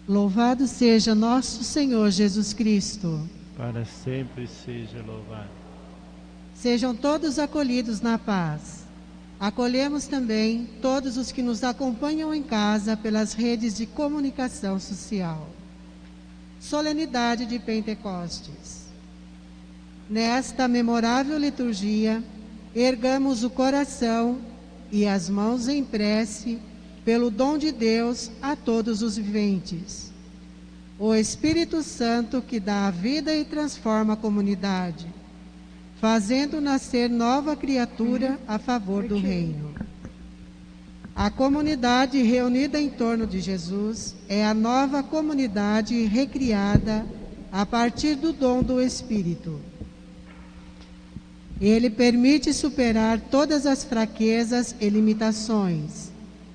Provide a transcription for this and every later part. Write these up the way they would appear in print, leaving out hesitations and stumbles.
Louvado seja nosso Senhor Jesus Cristo. Para sempre seja louvado. Sejam todos acolhidos na paz. Acolhemos também todos os que nos acompanham em casa pelas redes de comunicação social. Solenidade de Pentecostes. Nesta memorável liturgia, ergamos o coração e as mãos em prece pelo dom de Deus a todos os viventes. O Espírito Santo que dá a vida e transforma a comunidade, fazendo nascer nova criatura a favor do reino. A comunidade reunida em torno de Jesus é a nova comunidade recriada a partir do dom do Espírito. Ele permite superar todas as fraquezas e limitações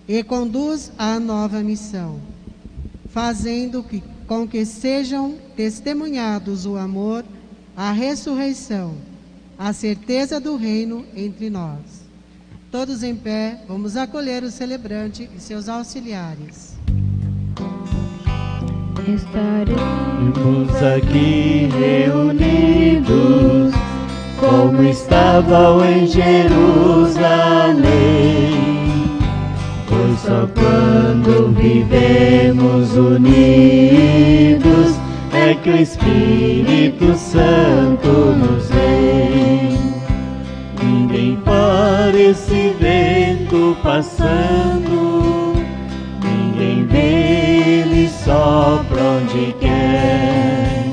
e conduz à nova missão, fazendo com que sejam testemunhados o amor, a ressurreição, a certeza do reino entre nós. Todos em pé, vamos acolher o celebrante e seus auxiliares. Estaremos aqui reunidos, como estavam em Jerusalém. Pois só quando vivemos unidos é que o Espírito Santo nos vem. Ninguém para esse vento passando, ninguém vê, ele sopra onde quer.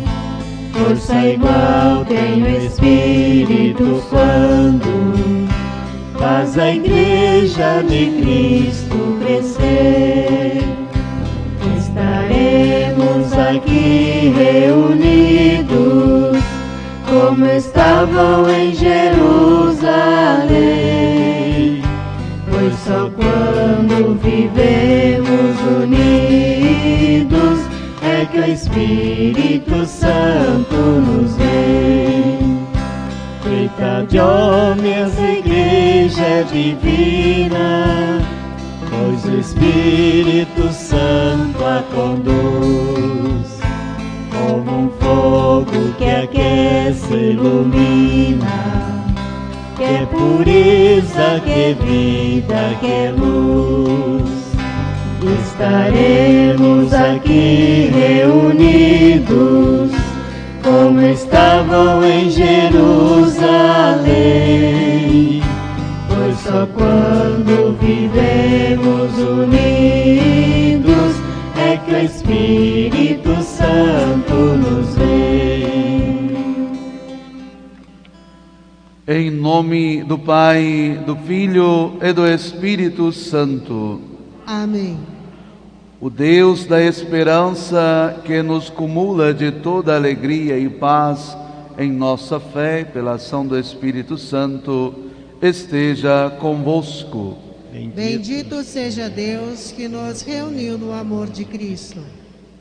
Força igual tem o Espírito quando faz a Igreja de Cristo crescer. Estaremos aqui reunidos, como estavam em Jerusalém. Pois só quando vivemos unidos é que o Espírito Santo nos vem. Feita de homens, a Igreja é divina, pois o Espírito Santo a conduz. Como um fogo que aquece e ilumina, que é pureza, que é vida, que é luz. Estaremos aqui reunidos, como estavam em Jerusalém. Pois só quando vivemos unidos é que o Espírito Santo nos vem. Em nome do Pai, do Filho e do Espírito Santo. Amém. O Deus da esperança, que nos cumula de toda alegria e paz em nossa fé pela ação do Espírito Santo, esteja convosco. Bendito seja Deus que nos reuniu no amor de Cristo.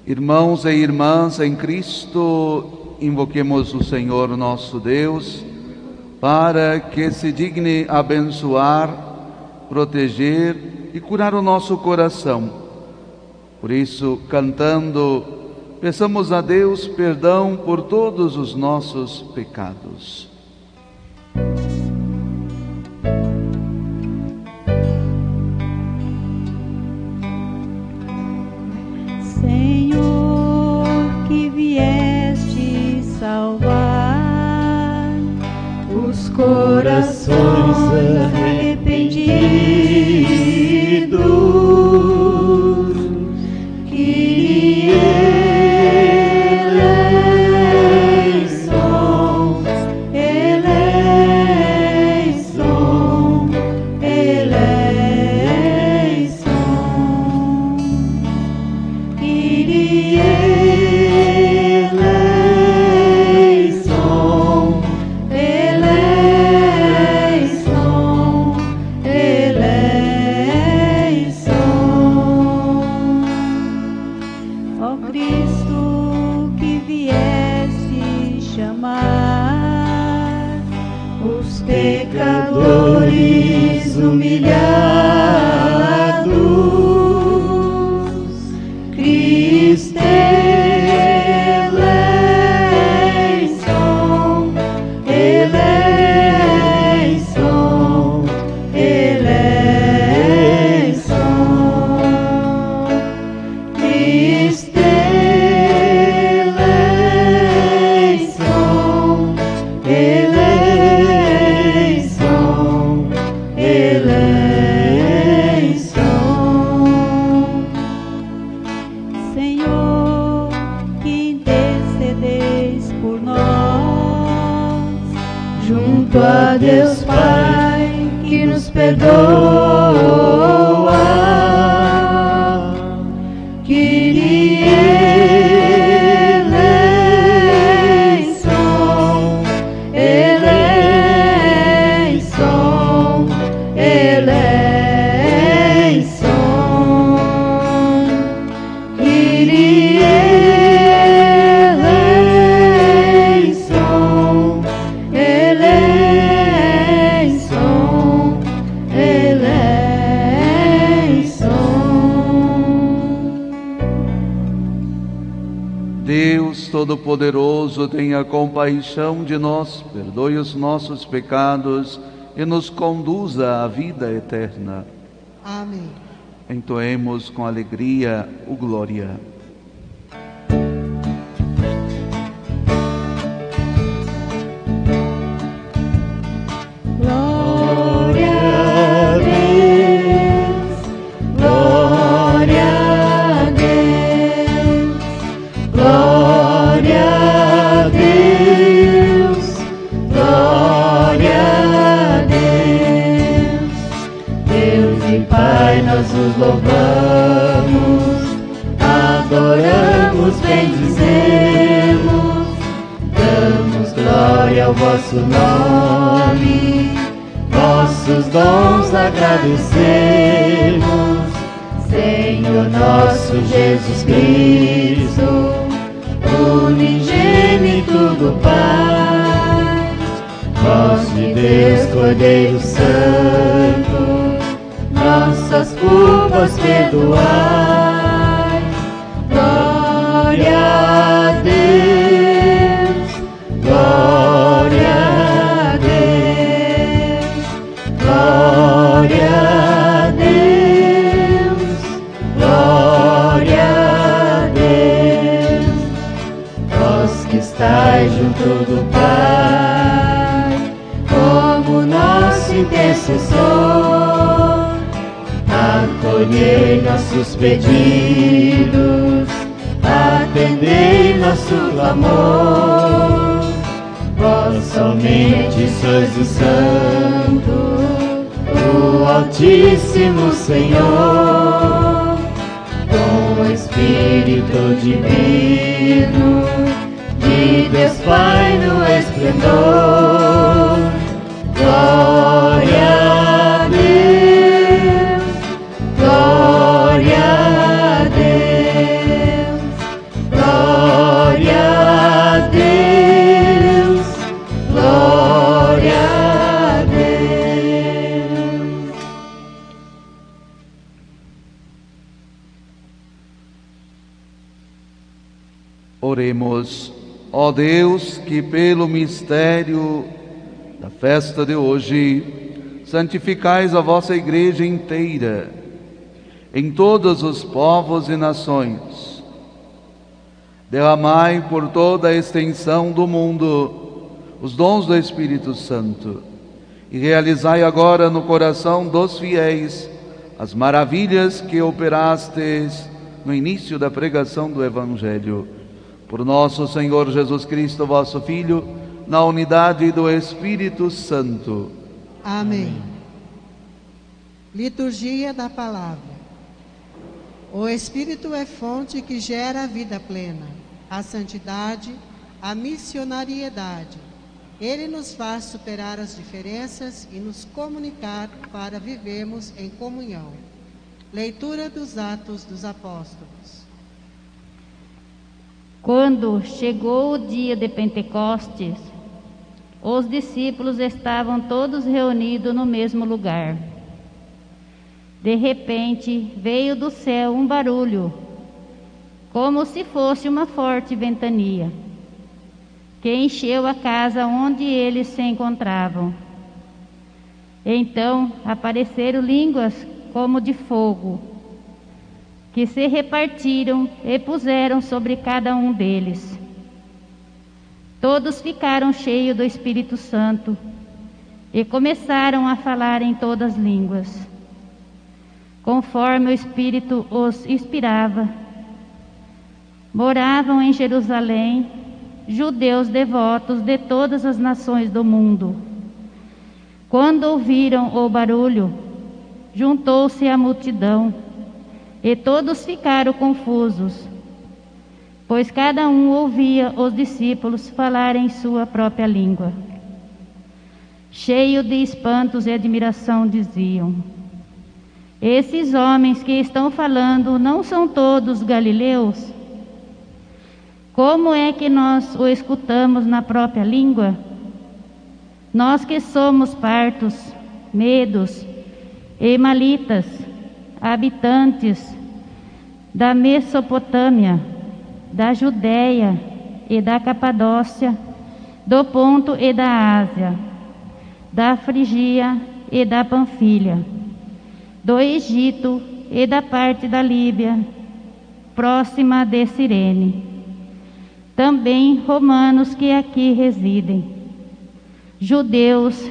Irmãos e irmãs em Cristo, invoquemos o Senhor nosso Deus para que se digne abençoar, proteger e curar o nosso coração. Por isso, cantando, peçamos a Deus perdão por todos os nossos pecados. Senhor, que vieste salvar os corações arrependidos, que eleição, eleição, eleição, Kyrie eleição, eleição, eleição. Ó Cristo, que viesse chamar os pecadores humilhados, Cristo Junto a Deus Pai, que nos perdoa, Kyrie eleison, eleison, eleison, Kyrie eleison, eleison, eleison. Deus Todo-Poderoso, tenha compaixão de nós, perdoe os nossos pecados e nos conduza à vida eterna. Amém. Entoemos com alegria o Glória. Glória a Deus, glória a Deus, glória a Deus, glória a Deus. Deus e Pai, nós os louvamos, adoramos, bendizemos, damos glória ao vosso nome, vossos dons agradecemos, Senhor nosso Jesus Cristo, unigênito do Pai, voz de Deus, Cordeiro Santo, nossas culpas perdoai. Glória a Deus, glória a Deus, glória a Deus, glória a Deus. Vós que estais junto do Pai, como nosso intercessor, acolhei nossos pedidos, atendei nosso clamor. Vós somente sois o Santo, o Altíssimo Senhor, com o Espírito Divino, de Deus Pai no esplendor. Glória a Deus, glória a Deus, glória a Deus, glória a Deus. Oremos. Ó Deus, que pelo mistério da festa de hoje santificais a vossa igreja inteira, em todos os povos e nações. Derramai por toda a extensão do mundo os dons do Espírito Santo e realizai agora no coração dos fiéis as maravilhas que operastes no início da pregação do Evangelho. Por nosso Senhor Jesus Cristo, vosso Filho, na unidade do Espírito Santo. Amém. Liturgia da Palavra. O Espírito é fonte que gera a vida plena, a santidade, a missionariedade. Ele nos faz superar as diferenças e nos comunicar para vivermos em comunhão. Leitura dos Atos dos Apóstolos. Quando chegou o dia de Pentecostes, os discípulos estavam todos reunidos no mesmo lugar. De repente, veio do céu um barulho, como se fosse uma forte ventania, que encheu a casa onde eles se encontravam. Então apareceram línguas como de fogo, que se repartiram e puseram sobre cada um deles. Todos ficaram cheios do Espírito Santo e começaram a falar em todas as línguas, conforme o Espírito os inspirava. Moravam em Jerusalém judeus devotos de todas as nações do mundo. Quando ouviram o barulho, juntou-se a multidão, e todos ficaram confusos, pois cada um ouvia os discípulos falarem em sua própria língua. Cheio de espantos e admiração, diziam: esses homens que estão falando não são todos galileus? Como é que nós o escutamos na própria língua? Nós que somos partos, medos, emalitas, habitantes da Mesopotâmia, da Judéia e da Capadócia, do Ponto e da Ásia, da Frigia e da Panfilha, do Egito e da parte da Líbia, próxima de Cirene. Também romanos que aqui residem, judeus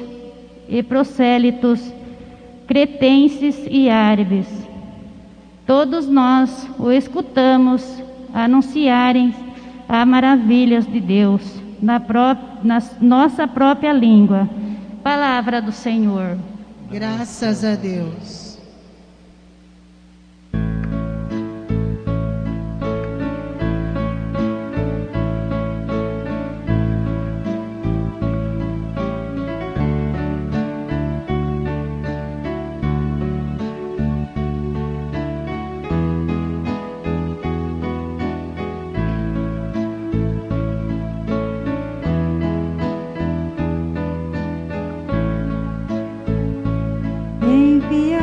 e prosélitos, cretenses e árabes. Todos nós o escutamos anunciarem as maravilhas de Deus na nossa própria língua. Palavra do Senhor. Graças a Deus.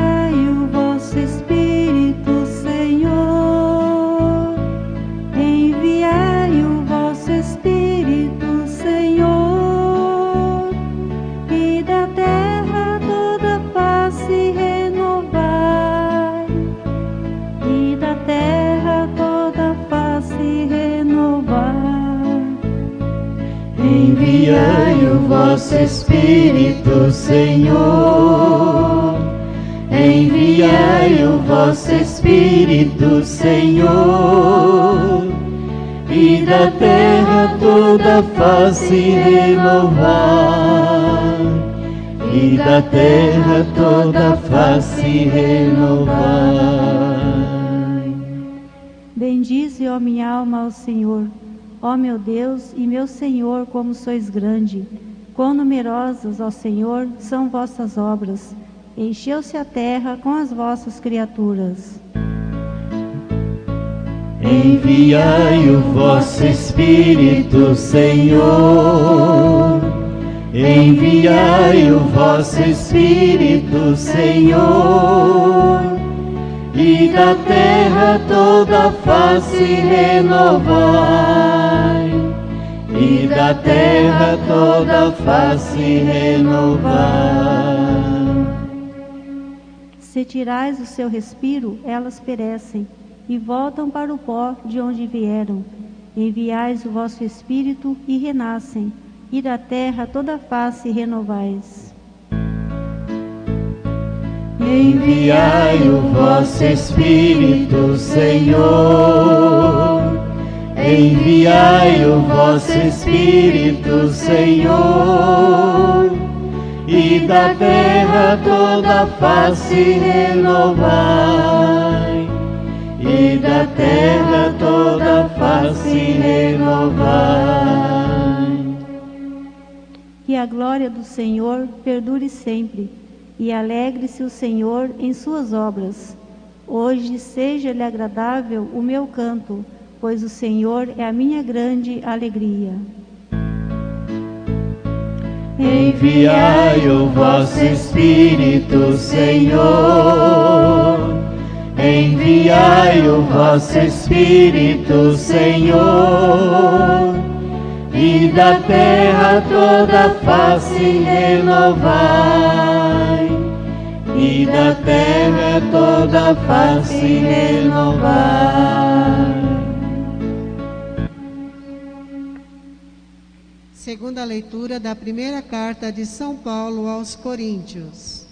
Enviai o vosso Espírito, Senhor. Enviai o vosso Espírito, Senhor. E da terra toda face renovai. E da terra toda face renovai. Enviai o vosso Espírito, Senhor. Enviai o vosso Espírito, Senhor, e da terra toda face renovai, e da terra toda face renovai. Bendize, ó minha alma, ao Senhor. Ó meu Deus e meu Senhor, como sois grande. Quão numerosas, ó Senhor, são vossas obras. Encheu-se a terra com as vossas criaturas. Enviai o vosso Espírito, Senhor. Enviai o vosso Espírito, Senhor, e da terra toda face renovai, e da terra toda face renovai. Se tirais o seu respiro, elas perecem, e voltam para o pó de onde vieram. Enviais o vosso Espírito e renascem, e da terra toda face renovais. Enviai o vosso Espírito, Senhor. Enviai o vosso Espírito, Senhor, e da terra toda face renovai, e da terra toda face renovai. Que a glória do Senhor perdure sempre, e alegre-se o Senhor em suas obras. Hoje seja-lhe agradável o meu canto, pois o Senhor é a minha grande alegria. Enviai o vosso Espírito, Senhor. Enviai o vosso Espírito, Senhor, e da terra toda face renovai, e da terra toda face renovai. Segunda leitura da primeira carta de São Paulo aos Coríntios.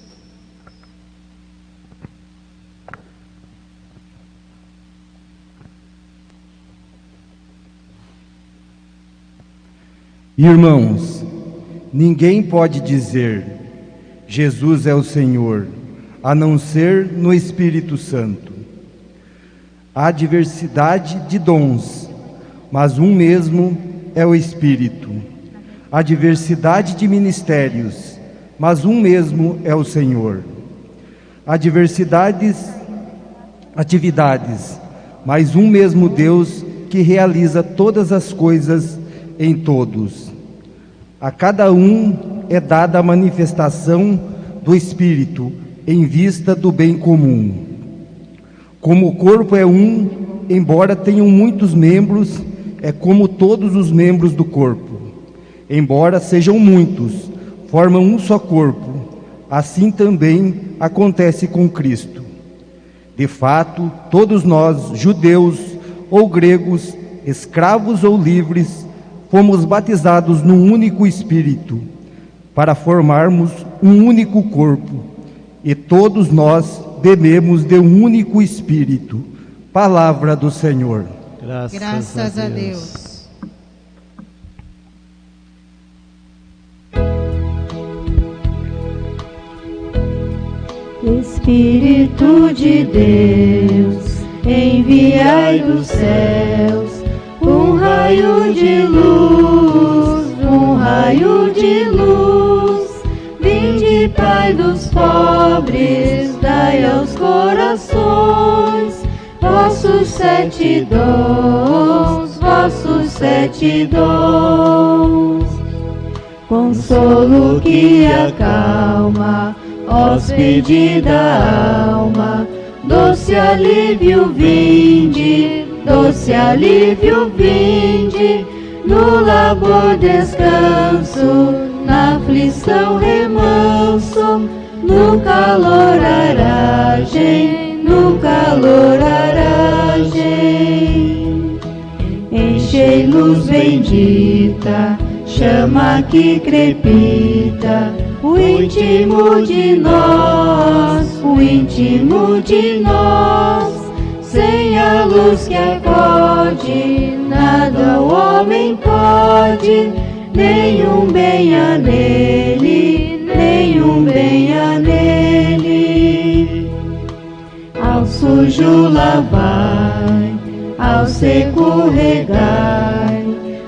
Irmãos, ninguém pode dizer: Jesus é o Senhor, a não ser no Espírito Santo. Há diversidade de dons, mas um mesmo é o Espírito. Há diversidade de ministérios, mas um mesmo é o Senhor. Há atividades, mas um mesmo Deus que realiza todas as coisas em todos. A cada um é dada a manifestação do Espírito em vista do bem comum. Como o corpo é um, embora tenham muitos membros, é como todos os membros do corpo. Embora sejam muitos, formam um só corpo. Assim também acontece com Cristo. De fato, todos nós, judeus ou gregos, escravos ou livres, fomos batizados num único Espírito, para formarmos um único corpo. E todos nós bebemos de um único Espírito. Palavra do Senhor. Graças a Deus. Espírito de Deus, enviai dos céus um raio de luz, um raio de luz. Vinde, Pai dos pobres, dai aos corações vossos 7 dons, vossos 7 dons. Consolo que acalma, hóspede da alma, doce alívio vinde, doce alívio vinde, no labor descanso, na aflição remanso, no calor aragem, no calor aragem. Enchei luz bendita, chama que crepita, o íntimo de nós, o íntimo de nós. Sem a luz que acode, nada o homem pode, nenhum bem há nele, nenhum bem há nele. Ao sujo lavai, ao seco regai,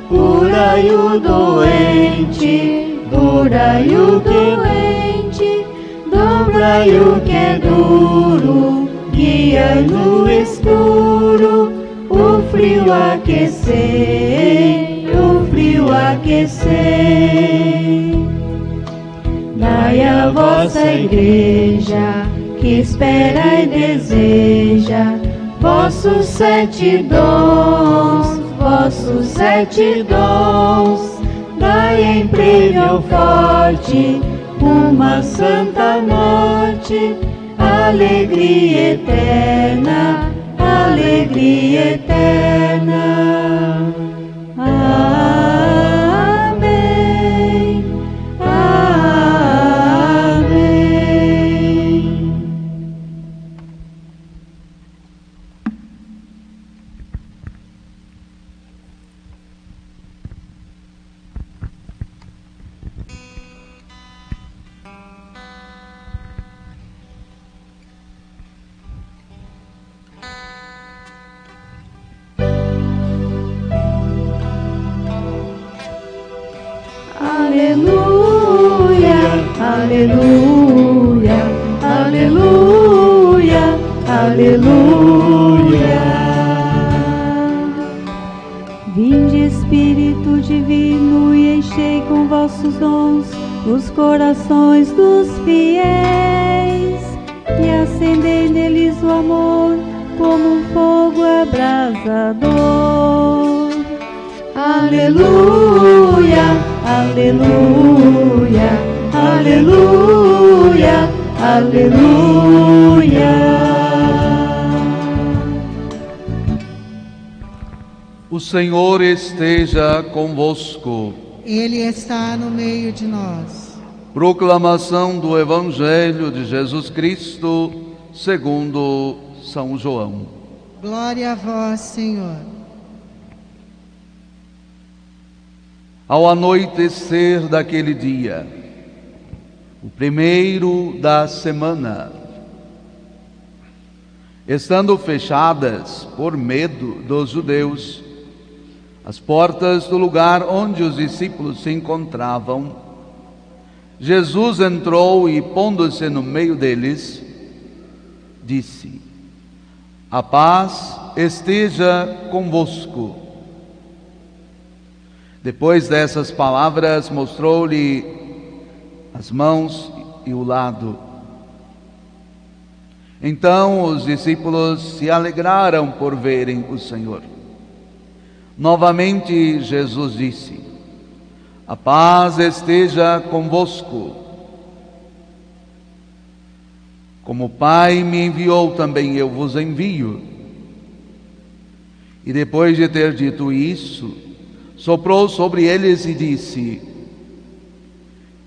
curai o doente, curai o doente, dobrai o que é duro, guiai no escuro, o frio aquecei, o frio aquecei. Dai a vossa igreja, que espera e deseja, vossos 7 dons, vossos 7 dons. Dai em prêmio forte uma santa morte, alegria eterna, alegria eterna. Amém, amém. Aleluia, aleluia, aleluia. Vinde, Espírito divino, e enchei com vossos dons os corações dos fiéis, e acendei neles o amor como um fogo abrasador. Aleluia, aleluia, aleluia, aleluia. O Senhor esteja convosco. Ele está no meio de nós. Proclamação do Evangelho de Jesus Cristo, segundo São João. Glória a vós, Senhor. Ao anoitecer daquele dia, o primeiro da semana. Estando fechadas por medo dos judeus as portas do lugar onde os discípulos se encontravam, Jesus entrou e, pondo-se no meio deles, disse: "A paz esteja convosco." Depois dessas palavras, mostrou-lhe as mãos e o lado. Então os discípulos se alegraram por verem o Senhor. Novamente Jesus disse: "A paz esteja convosco. Como o Pai me enviou, também eu vos envio." E depois de ter dito isso, soprou sobre eles e disse: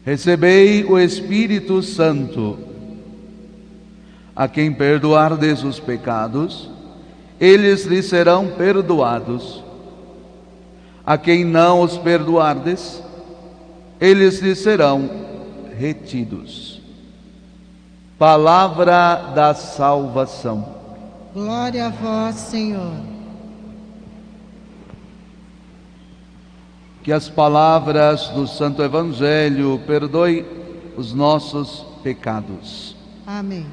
"Recebei o Espírito Santo. A quem perdoardes os pecados, eles lhes serão perdoados. A quem não os perdoardes, eles lhes serão retidos." Palavra da salvação. Glória a vós, Senhor. Que as palavras do Santo Evangelho perdoem os nossos pecados. Amém.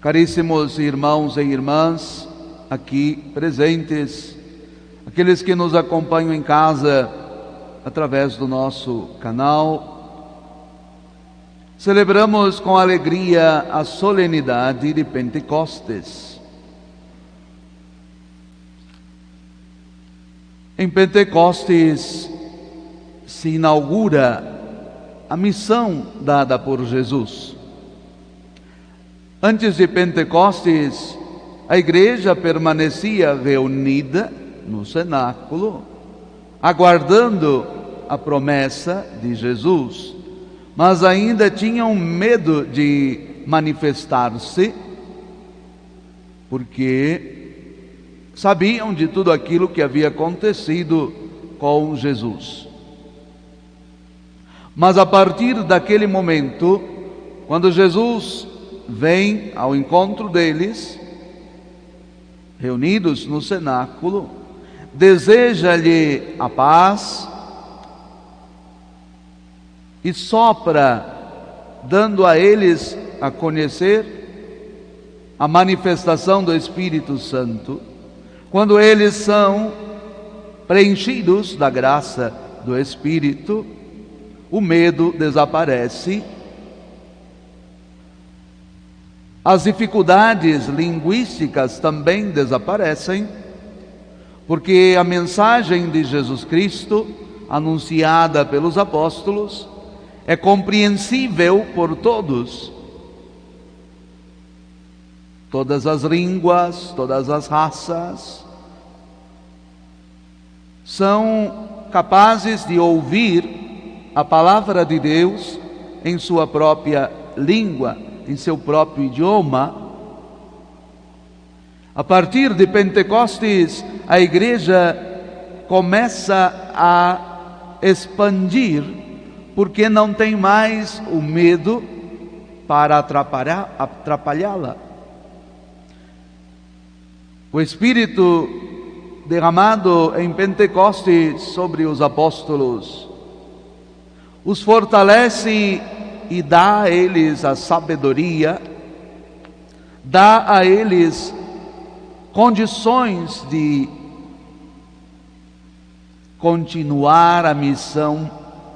Caríssimos irmãos e irmãs aqui presentes, aqueles que nos acompanham em casa através do nosso canal, celebramos com alegria a solenidade de Pentecostes. Em Pentecostes se inaugura a missão dada por Jesus. Antes de Pentecostes, a igreja permanecia reunida no cenáculo, aguardando a promessa de Jesus, mas ainda tinham medo de manifestar-se, porque sabiam de tudo aquilo que havia acontecido com Jesus. Mas a partir daquele momento, quando Jesus vem ao encontro deles, reunidos no cenáculo, deseja-lhe a paz e sopra, dando a eles a conhecer a manifestação do Espírito Santo. Quando eles são preenchidos da graça do Espírito, o medo desaparece. As dificuldades linguísticas também desaparecem, porque a mensagem de Jesus Cristo, anunciada pelos apóstolos, é compreensível por todos. Todas as línguas, todas as raças são capazes de ouvir a palavra de Deus em sua própria língua, em seu próprio idioma. A partir de Pentecostes, a igreja começa a expandir, porque não tem mais o medo para atrapalhá-la. O Espírito derramado em Pentecostes sobre os apóstolos os fortalece e dá a eles a sabedoria, dá a eles condições de continuar a missão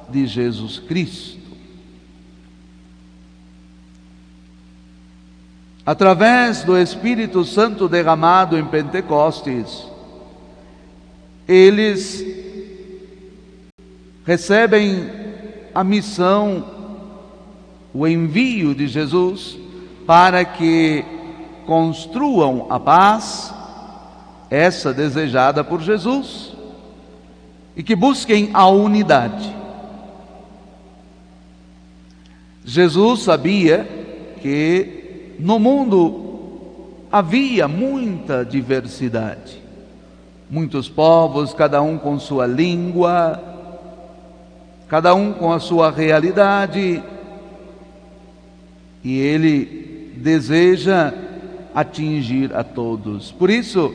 de Jesus Cristo. Através do Espírito Santo derramado em Pentecostes, eles recebem a missão, o envio de Jesus para que construam a paz, essa desejada por Jesus, e que busquem a unidade. Jesus sabia que no mundo havia muita diversidade, Muitos povos, cada um com sua língua, cada um com a sua realidade, e Ele deseja atingir a todos. Por isso,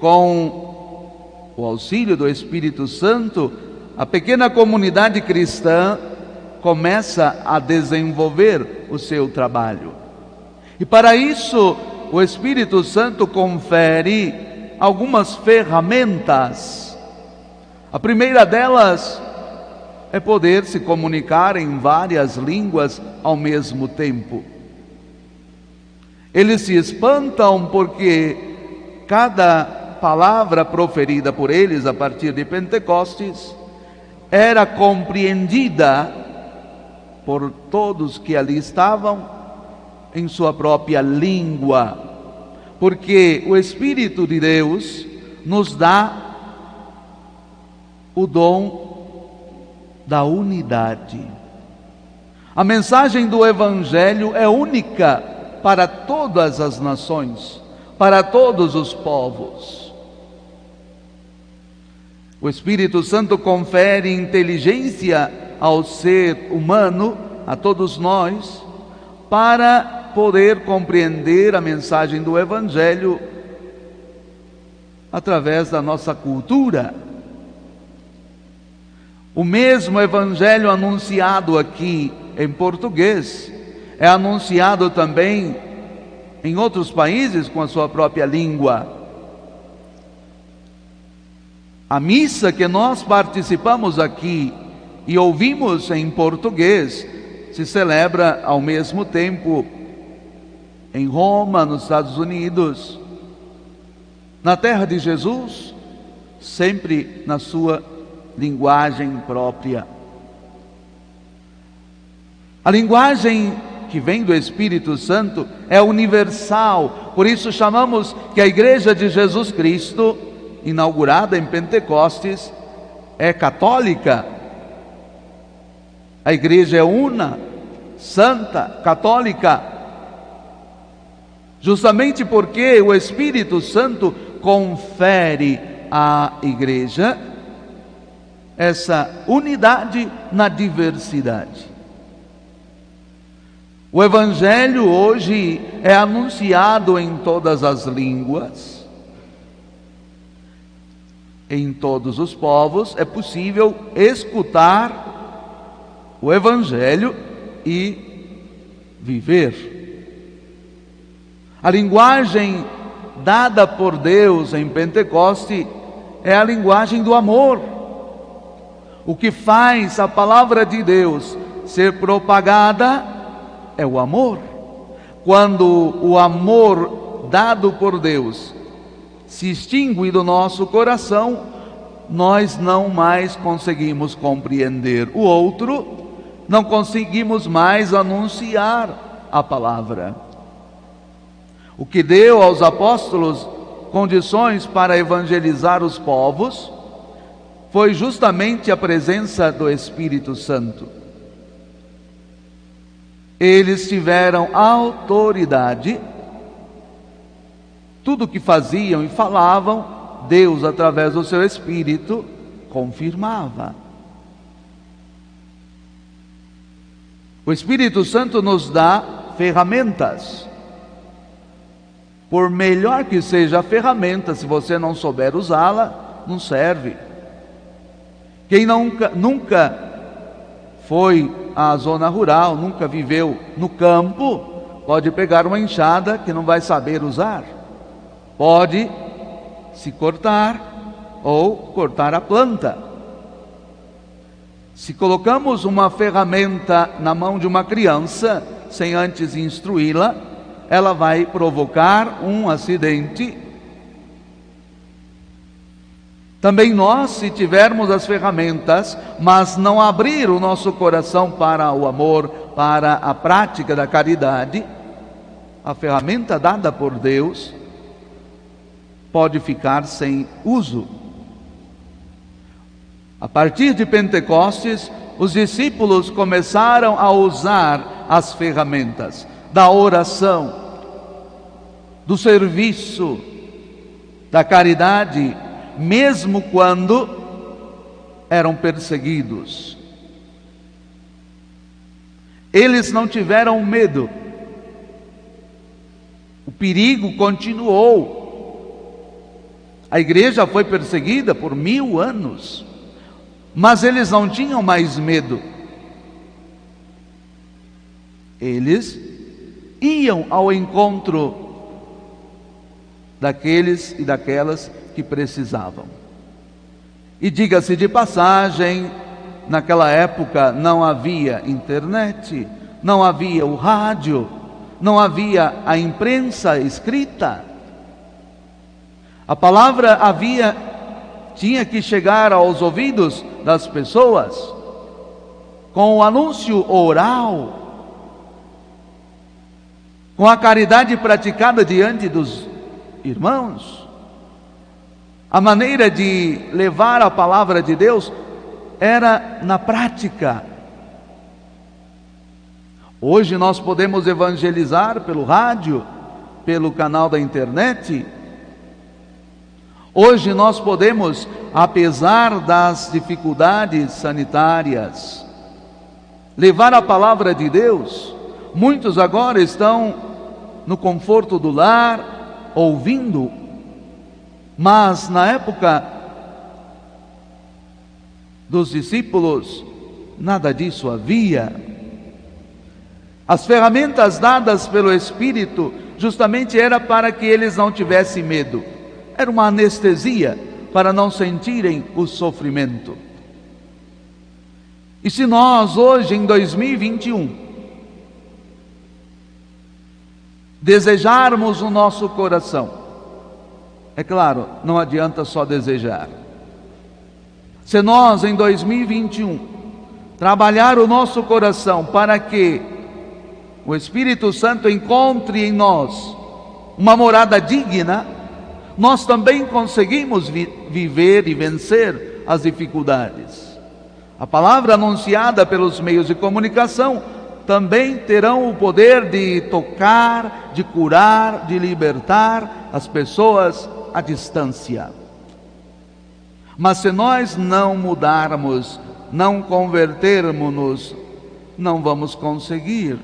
com o auxílio do Espírito Santo, a pequena comunidade cristã começa a desenvolver o seu trabalho. E para isso, o Espírito Santo confere algumas ferramentas. A primeira delas é poder se comunicar em várias línguas ao mesmo tempo. Eles se espantam porque cada palavra proferida por eles a partir de Pentecostes era compreendida por todos que ali estavam em sua própria língua, porque o Espírito de Deus nos dá o dom da unidade. A mensagem do Evangelho é única para todas as nações, para todos os povos. O Espírito Santo confere inteligência ao ser humano, a todos nós, para poder compreender a mensagem do Evangelho através da nossa cultura. O mesmo Evangelho anunciado aqui em português é anunciado também em outros países com a sua própria língua. A missa que nós participamos aqui e ouvimos em português se celebra ao mesmo tempo em Roma, nos Estados Unidos, na terra de Jesus, sempre na sua linguagem própria. A linguagem que vem do Espírito Santo é universal, por isso chamamos que a Igreja de Jesus Cristo, inaugurada em Pentecostes, é católica. A Igreja é una, santa, católica, justamente porque o Espírito Santo confere à Igreja essa unidade na diversidade. O Evangelho hoje é anunciado em todas as línguas, em todos os povos. É possível escutar o Evangelho e viver. A linguagem dada por Deus em Pentecoste é a linguagem do amor. O que faz a palavra de Deus ser propagada é o amor. Quando o amor dado por Deus se extingue do nosso coração, nós não mais conseguimos compreender o outro, não conseguimos mais anunciar a palavra. O que deu aos apóstolos condições para evangelizar os povos foi justamente a presença do Espírito Santo. Eles tiveram autoridade, tudo o que faziam e falavam, Deus, através do seu Espírito, confirmava. O Espírito Santo nos dá ferramentas. Por melhor que seja a ferramenta, se você não souber usá-la, não serve. Quem nunca foi à zona rural, nunca viveu no campo, pode pegar uma enxada que não vai saber usar. Pode se cortar ou cortar a planta. Se colocamos uma ferramenta na mão de uma criança, sem antes instruí-la, ela vai provocar um acidente. Também nós, se tivermos as ferramentas, mas não abrir o nosso coração para o amor, para a prática da caridade, a ferramenta dada por Deus pode ficar sem uso. A partir de Pentecostes, os discípulos começaram a usar as ferramentas da oração, do serviço, da caridade, mesmo quando eram perseguidos. Eles não tiveram medo. O perigo continuou. A igreja foi perseguida por 1000 anos, mas eles não tinham mais medo. Eles iam ao encontro daqueles e daquelas que precisavam. E diga-se de passagem, naquela época não havia internet, não havia o rádio, não havia a imprensa escrita. A palavra tinha que chegar aos ouvidos das pessoas com o anúncio oral, com a caridade praticada diante dos irmãos. A maneira de levar a palavra de Deus era na prática. Hoje nós podemos evangelizar pelo rádio, pelo canal da internet. Hoje nós podemos, apesar das dificuldades sanitárias, levar a palavra de Deus. Muitos agora estão no conforto do lar, ouvindo, mas na época dos discípulos, nada disso havia. As ferramentas dadas pelo Espírito justamente era para que eles não tivessem medo. Era uma anestesia para não sentirem o sofrimento. E se nós hoje em 2021 desejarmos no nosso coração, é claro, não adianta só desejar. Se nós em 2021 trabalhar o nosso coração para que o Espírito Santo encontre em nós uma morada digna, nós também conseguimos viver e vencer as dificuldades. A palavra anunciada pelos meios de comunicação também terão o poder de tocar, de curar, de libertar as pessoas à distância. Mas se nós não mudarmos, não convertermos-nos, não vamos conseguir.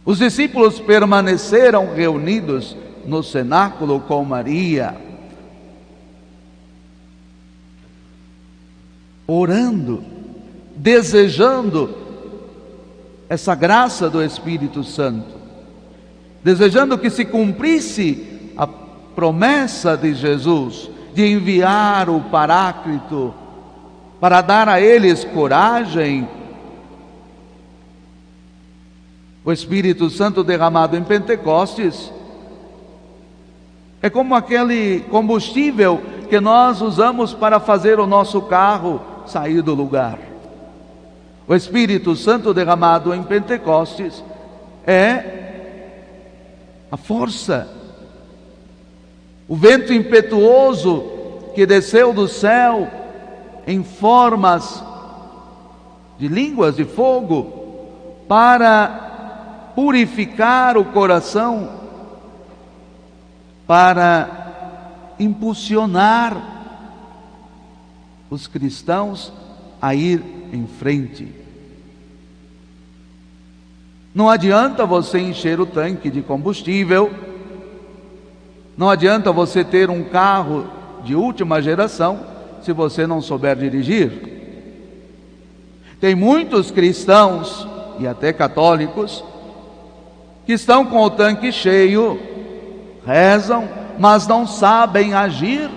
Os discípulos permaneceram reunidos no cenáculo com Maria, orando, desejando essa graça do Espírito Santo, desejando que se cumprisse a promessa de Jesus de enviar o Paráclito para dar a eles coragem. O Espírito Santo derramado em Pentecostes é como aquele combustível que nós usamos para fazer o nosso carro sair do lugar. O Espírito Santo derramado em Pentecostes é a força, o vento impetuoso que desceu do céu em formas de línguas de fogo para purificar o coração, para impulsionar os cristãos a ir em frente. Não adianta você encher o tanque de combustível, não adianta você ter um carro de última geração se você não souber dirigir. Tem muitos cristãos e até católicos que estão com o tanque cheio, rezam, mas não sabem agir,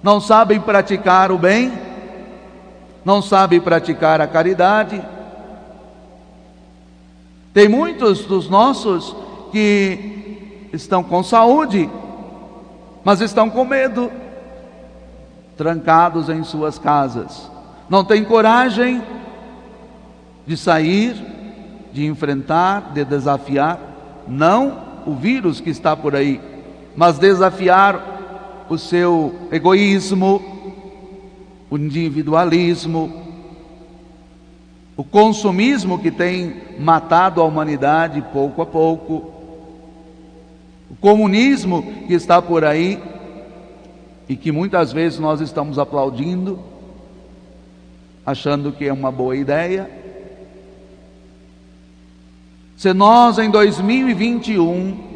não sabem praticar o bem, não sabem praticar a caridade. Tem muitos dos nossos que estão com saúde, mas estão com medo, trancados em suas casas, não têm coragem de sair, de enfrentar, de desafiar, não o vírus que está por aí, mas desafiar o seu egoísmo, o individualismo, o consumismo que tem matado a humanidade pouco a pouco. O comunismo que está por aí e que muitas vezes nós estamos aplaudindo, achando que é uma boa ideia. Se nós em 2021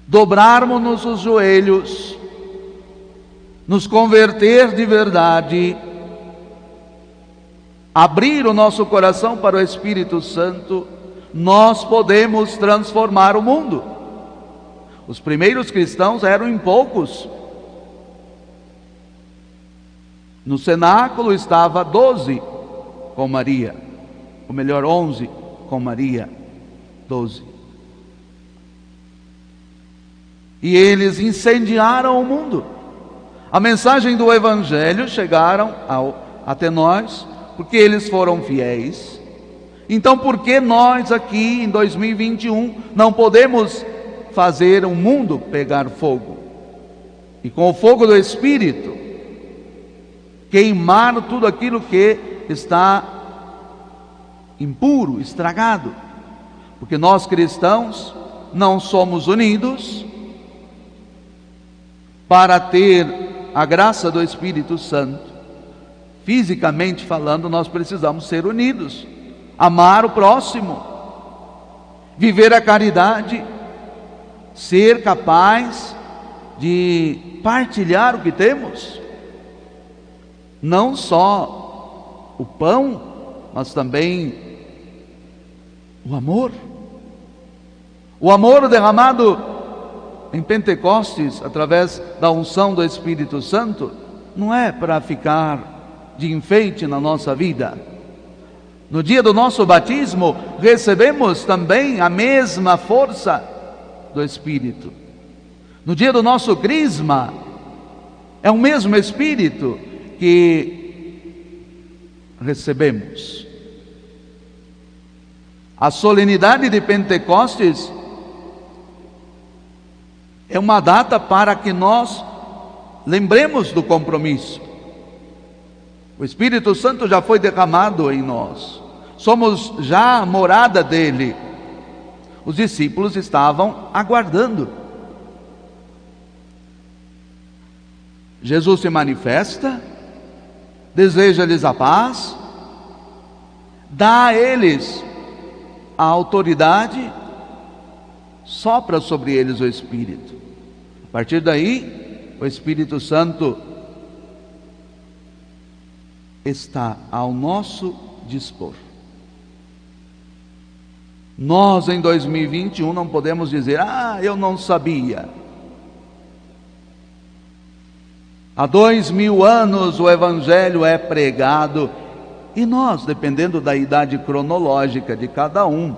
dobrarmos os joelhos, nos converter de verdade, abrir o nosso coração para o Espírito Santo, nós podemos transformar o mundo. Os primeiros cristãos eram em poucos. No cenáculo estava 12 com Maria, ou melhor, 11 com Maria, 12. E eles incendiaram o mundo. A mensagem do Evangelho chegaram até nós, porque eles foram fiéis. Então, por que nós aqui em 2021 não podemos fazer o mundo pegar fogo? E com o fogo do Espírito, queimar tudo aquilo que está impuro, estragado. Porque nós cristãos não somos unidos para ter a graça do Espírito Santo. Fisicamente falando, nós precisamos ser unidos, amar o próximo, viver a caridade, ser capaz de partilhar o que temos, não só o pão, mas também o amor derramado em Pentecostes, através da unção do Espírito Santo, não é para ficar de enfeite na nossa vida. No dia do nosso batismo, recebemos também a mesma força do Espírito. No dia do nosso crisma, é o mesmo Espírito que recebemos. A solenidade de Pentecostes é uma data para que nós lembremos do compromisso. O Espírito Santo já foi derramado em nós, somos já a morada dele. Os discípulos estavam aguardando. Jesus se manifesta, deseja-lhes a paz, dá a eles a autoridade, sopra sobre eles o Espírito. A partir daí, o Espírito Santo está ao nosso dispor. Nós em 2021 não podemos dizer: eu não sabia. Há 2000 anos o Evangelho é pregado, e nós, dependendo da idade cronológica de cada um,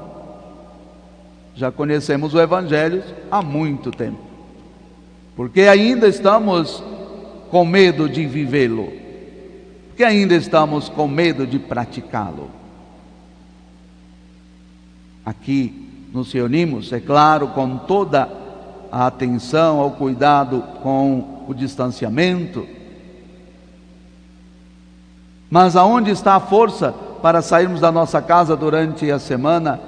já conhecemos o Evangelho há muito tempo, porque ainda estamos com medo de vivê-lo, porque ainda estamos com medo de praticá-lo. Aqui nos reunimos, é claro, com toda a atenção ao cuidado com o distanciamento, mas aonde está a força para sairmos da nossa casa durante a semana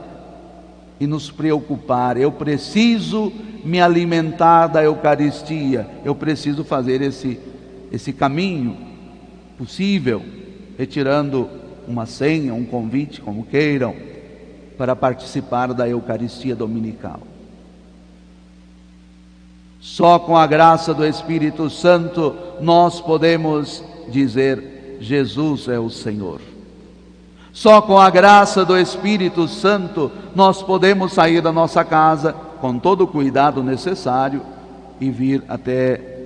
e nos preocupar? Eu preciso me alimentar da Eucaristia, eu preciso fazer esse caminho possível, retirando uma senha, um convite, como queiram, para participar da Eucaristia dominical. Só com a graça do Espírito Santo nós podemos dizer: Jesus é o Senhor. Só com a graça do Espírito Santo nós podemos sair da nossa casa com todo o cuidado necessário e vir até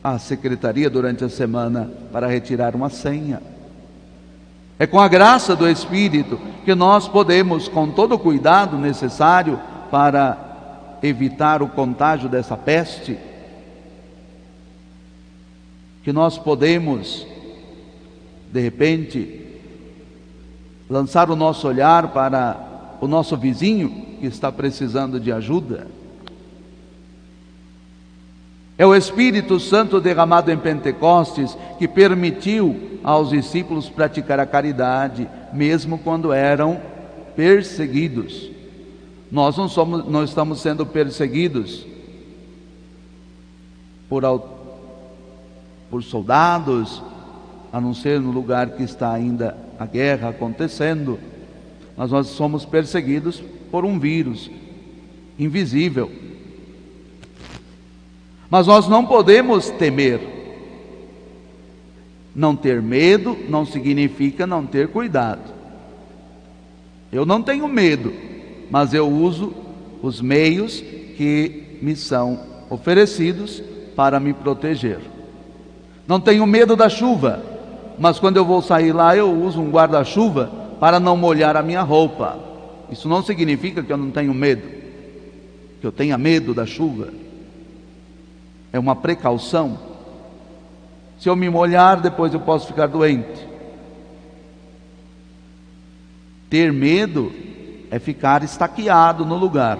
a secretaria durante a semana para retirar uma senha. É com a graça do Espírito que nós podemos, com todo o cuidado necessário para evitar o contágio dessa peste, que nós podemos, de repente, lançar o nosso olhar para o nosso vizinho que está precisando de ajuda. É o Espírito Santo derramado em Pentecostes que permitiu aos discípulos praticar a caridade, mesmo quando eram perseguidos. Nós não estamos sendo perseguidos por soldados, a não ser no lugar que está ainda a guerra acontecendo. Mas nós somos perseguidos por um vírus invisível. Mas nós não podemos temer. Não ter medo não significa não ter cuidado. Eu não tenho medo, mas eu uso os meios que me são oferecidos para me proteger. Não tenho medo da chuva, mas quando eu vou sair lá eu uso um guarda-chuva para não molhar a minha roupa. Isso não significa que eu não tenho medo, que eu tenha medo da chuva. É uma precaução. Se eu me molhar, depois eu posso ficar doente. Ter medo é ficar estaqueado no lugar.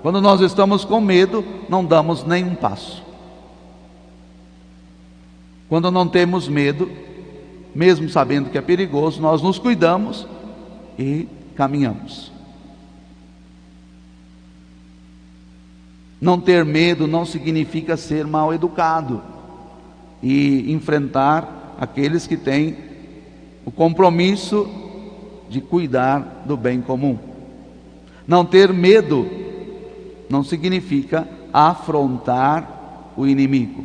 Quando nós estamos com medo, não damos nenhum passo. Quando não temos medo, mesmo sabendo que é perigoso, nós nos cuidamos e caminhamos. Não ter medo não significa ser mal educado e enfrentar aqueles que têm o compromisso de cuidar do bem comum. Não ter medo não significa afrontar o inimigo.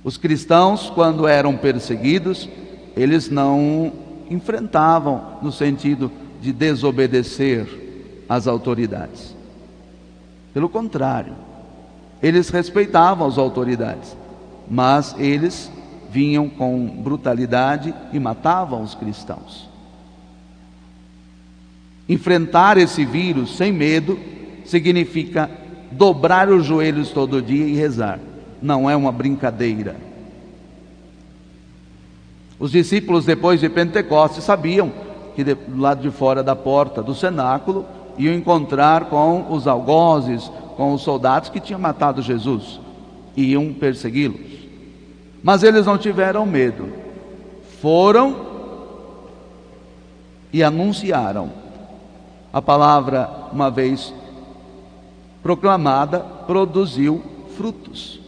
Os cristãos, quando eram perseguidos, eles não enfrentavam no sentido de desobedecer às autoridades. Pelo contrário, eles respeitavam as autoridades, mas eles vinham com brutalidade e matavam os cristãos. Enfrentar esse vírus sem medo significa dobrar os joelhos todo dia e rezar. Não é uma brincadeira. Os discípulos, depois de Pentecostes, sabiam que do lado de fora da porta do cenáculo iam encontrar com os algozes, com os soldados que tinham matado Jesus, e iam persegui-los. Mas eles não tiveram medo. Foram e anunciaram a palavra. Uma vez proclamada, produziu frutos.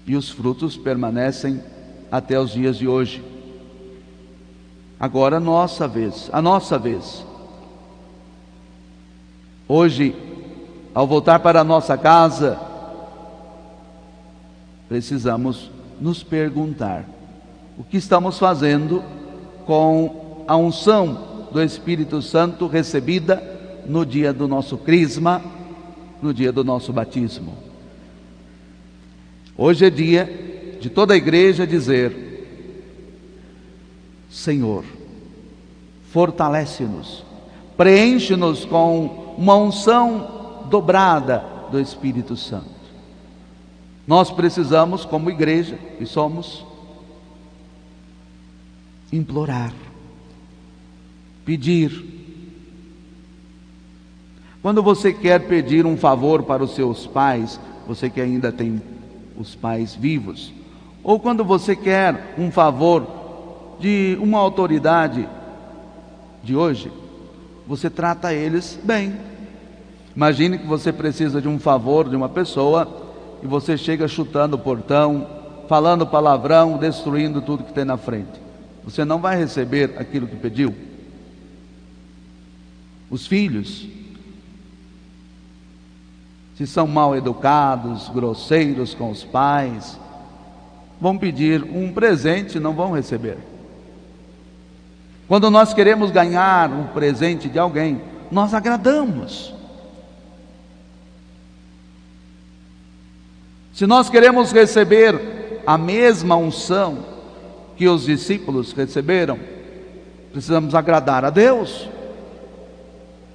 E os frutos permanecem até os dias de hoje. Agora a nossa vez. Hoje, ao voltar para a nossa casa, precisamos nos perguntar: o que estamos fazendo com a unção do Espírito Santo recebida no dia do nosso crisma, no dia do nosso batismo? Hoje é dia de toda a igreja dizer: Senhor, fortalece-nos, preenche-nos com uma unção dobrada do Espírito Santo. Nós precisamos, como igreja que somos, implorar, pedir. Quando você quer pedir um favor para os seus pais, você que ainda tem os pais vivos, ou quando você quer um favor de uma autoridade de hoje, você trata eles bem. Imagine que você precisa de um favor de uma pessoa e você chega chutando o portão, falando palavrão, destruindo tudo que tem na frente. Você não vai receber aquilo que pediu. Os filhos, se são mal educados, grosseiros com os pais, vão pedir um presente e não vão receber. Quando nós queremos ganhar um presente de alguém, nós agradamos. Se nós queremos receber a mesma unção que os discípulos receberam, precisamos agradar a Deus.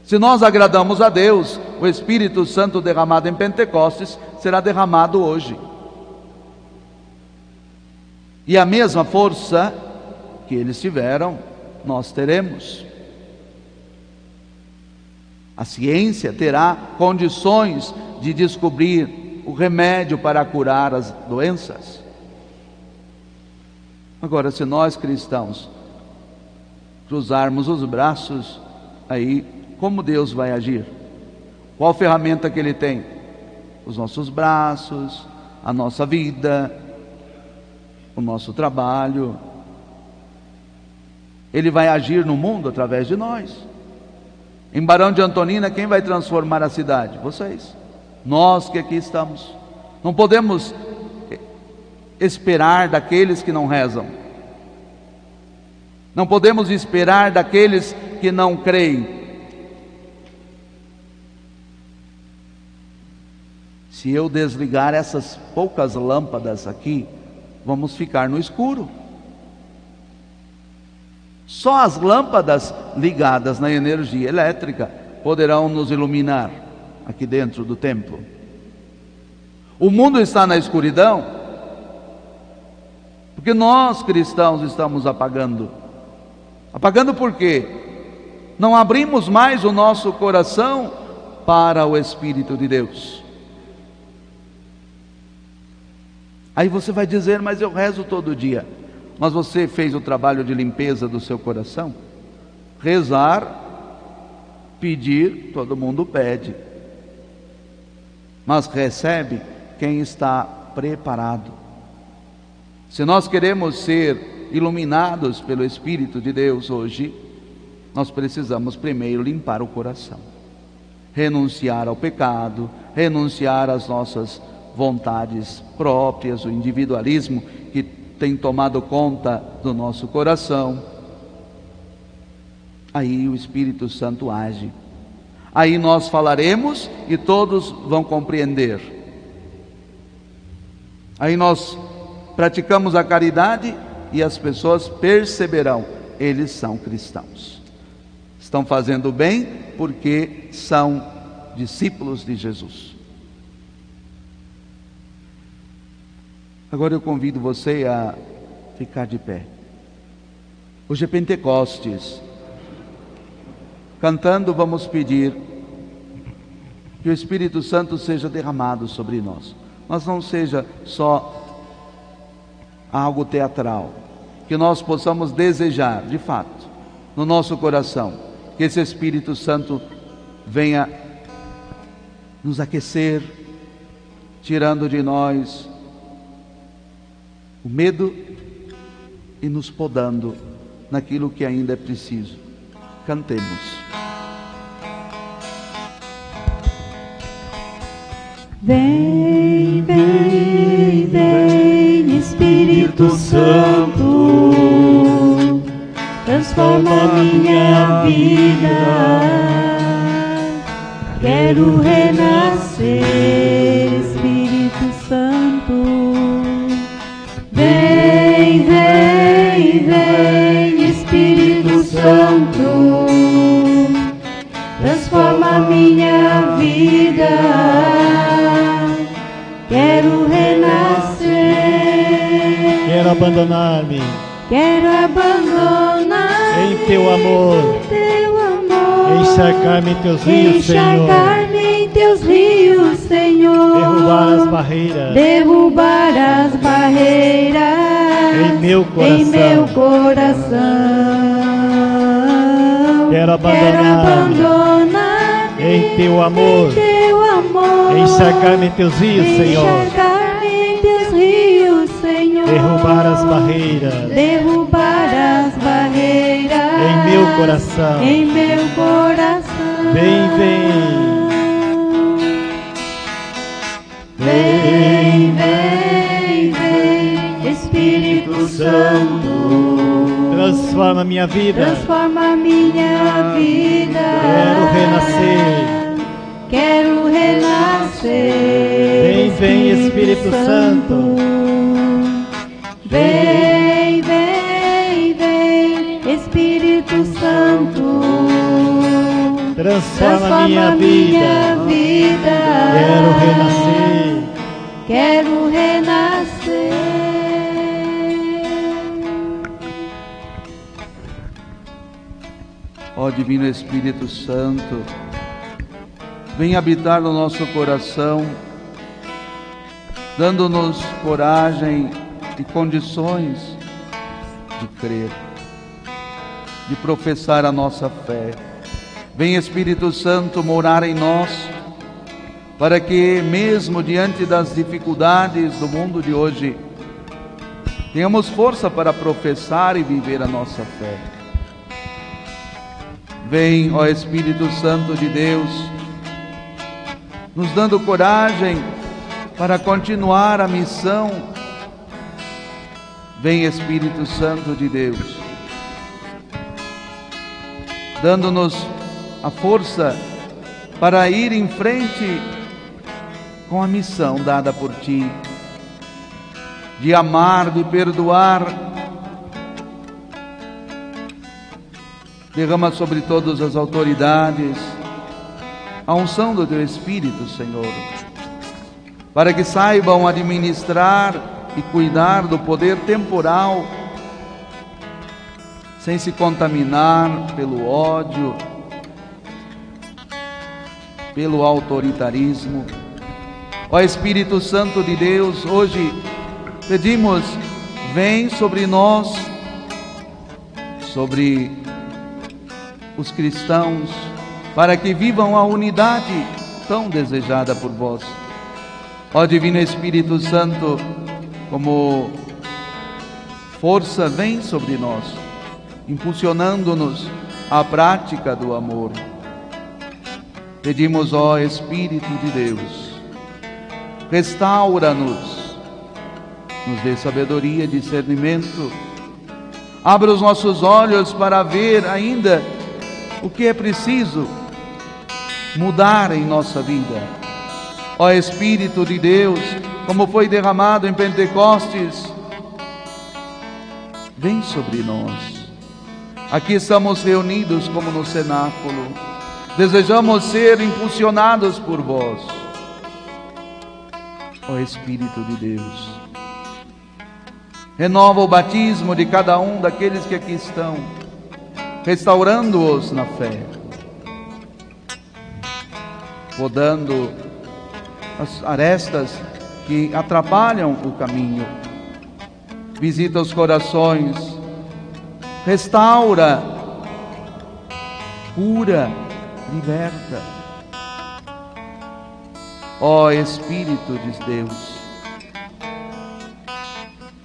Se nós agradamos a Deus, o Espírito Santo derramado em Pentecostes será derramado hoje. E a mesma força que eles tiveram, nós teremos. A ciência terá condições de descobrir o remédio para curar as doenças. Agora, se nós cristãos cruzarmos os braços, aí como Deus vai agir? Qual ferramenta que Ele tem? Os nossos braços, a nossa vida, o nosso trabalho. Ele vai agir no mundo através de nós. Em Barão de Antonina, quem vai transformar a cidade? Vocês. Nós que aqui estamos. Não podemos esperar daqueles que não rezam. Não podemos esperar daqueles que não creem. Se eu desligar essas poucas lâmpadas aqui, vamos ficar no escuro. Só as lâmpadas ligadas na energia elétrica poderão nos iluminar aqui dentro do templo. O mundo está na escuridão porque nós cristãos estamos apagando. Apagando por quê? Não abrimos mais o nosso coração para o Espírito de Deus. Aí você vai dizer, mas eu rezo todo dia. Mas você fez o trabalho de limpeza do seu coração? Rezar, pedir, todo mundo pede. Mas recebe quem está preparado. Se nós queremos ser iluminados pelo Espírito de Deus hoje, nós precisamos primeiro limpar o coração. Renunciar ao pecado, renunciar às nossas vontades próprias, o individualismo que tem tomado conta do nosso coração. Aí o Espírito Santo age. Aí nós falaremos e todos vão compreender. Aí nós praticamos a caridade e as pessoas perceberão, eles são cristãos. Estão fazendo bem porque são discípulos de Jesus. Agora eu convido você a ficar de pé. Hoje é Pentecostes. Cantando, vamos pedir que o Espírito Santo seja derramado sobre nós. Mas não seja só algo teatral. Que nós possamos desejar, de fato, no nosso coração, que esse Espírito Santo venha nos aquecer, tirando de nós o medo e nos podando naquilo que ainda é preciso. Cantemos. Vem, vem, vem, Espírito Santo, transforma minha vida. Quero renascer, Espírito Santo. Vem, vem, vem, Espírito Santo, transforma minha vida. Quero renascer. Quero abandonar-me em teu amor. Encharcar-me em teus rios, Senhor. Em teus rios, Senhor. Derrubar as barreiras Em meu coração. Quero abandonar-me em teu amor. Encharcar-me em teus rios, Senhor. Derrubar as barreiras em meu coração. Vem, vem. Vem, vem, vem, Espírito Santo, Transforma minha vida. transforma minha vida. Quero renascer. Vem, vem, Espírito Santo. Vem, vem, vem, Espírito Santo, Transforma minha vida. Quero renascer. Ó Divino Espírito Santo, vem habitar no nosso coração, dando-nos coragem e condições de crer, de professar a nossa fé, Vem, Espírito Santo, morar em nós, para que mesmo diante das dificuldades do mundo de hoje, tenhamos força para professar e viver a nossa fé. Vem, ó Espírito Santo de Deus, nos dando coragem para continuar a missão. Vem, Espírito Santo de Deus, dando-nos a força para ir em frente com a missão dada por Ti, de amar, de perdoar. Derrama sobre todas as autoridades a unção do Teu Espírito, Senhor, para que saibam administrar e cuidar do poder temporal, sem se contaminar pelo ódio, pelo autoritarismo. Ó Espírito Santo de Deus, hoje pedimos, vem sobre nós, sobre os cristãos, para que vivam a unidade tão desejada por vós. Ó Divino Espírito Santo, como força, vem sobre nós, impulsionando-nos à prática do amor. Pedimos, ó Espírito de Deus, restaura-nos, nos dê sabedoria e discernimento, abra os nossos olhos para ver ainda o que é preciso mudar em nossa vida. Ó Espírito de Deus, como foi derramado em Pentecostes, vem sobre nós. Aqui estamos reunidos como no cenáculo, desejamos ser impulsionados por vós. Ó Espírito de Deus, renova o batismo de cada um daqueles que aqui estão, restaurando-os na fé, podando as arestas que atrapalham o caminho. Visita os corações, restaura, cura, liberta. Ó Espírito de Deus,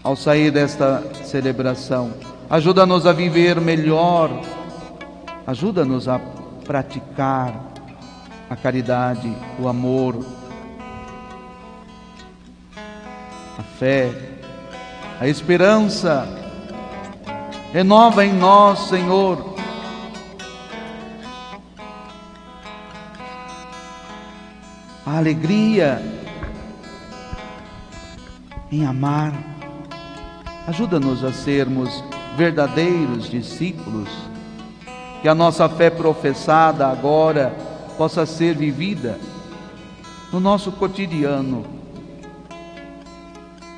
ao sair desta celebração, ajuda-nos a viver melhor, ajuda-nos a praticar a caridade, o amor, a fé, a esperança. Renova em nós, Senhor, a alegria em amar. Ajuda-nos a sermos verdadeiros discípulos, que a nossa fé professada agora possa ser vivida no nosso cotidiano.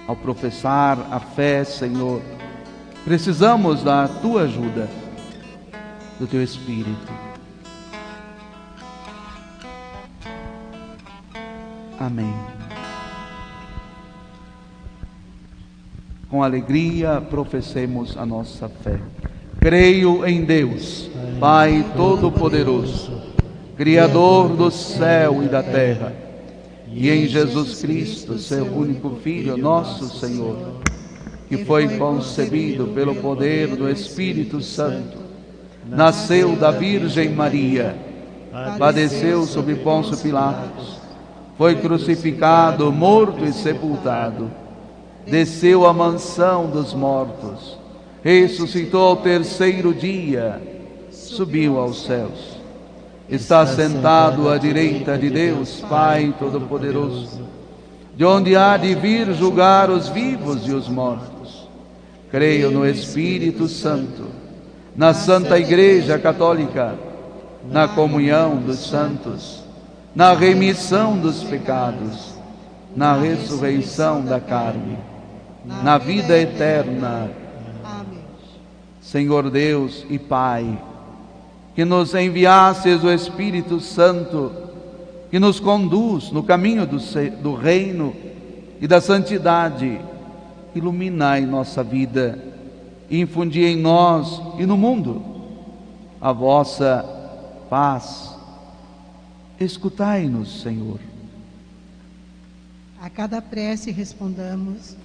Ao professar a fé, Senhor, precisamos da Tua ajuda, do Teu Espírito. Amém. Com alegria professemos a nossa fé. Creio em Deus, Pai Todo-Poderoso, Criador do céu e da terra, e em Jesus Cristo, Seu único Filho, nosso Senhor, que foi concebido pelo poder do Espírito Santo, nasceu da Virgem Maria, padeceu sob Pôncio Pilatos, foi crucificado, morto e sepultado, desceu à mansão dos mortos, ressuscitou ao terceiro dia, subiu aos céus, está sentado à direita de Deus, Pai Todo-Poderoso, de onde há de vir julgar os vivos e os mortos. Creio no Espírito Santo, na Santa Igreja Católica, na comunhão dos santos, na remissão dos pecados, na ressurreição da carne, na vida eterna. Senhor Deus e Pai, que nos enviastes o Espírito Santo, que nos conduz no caminho do reino e da santidade, iluminai nossa vida, e infundi em nós e no mundo a vossa paz. Escutai-nos, Senhor. A cada prece respondamos: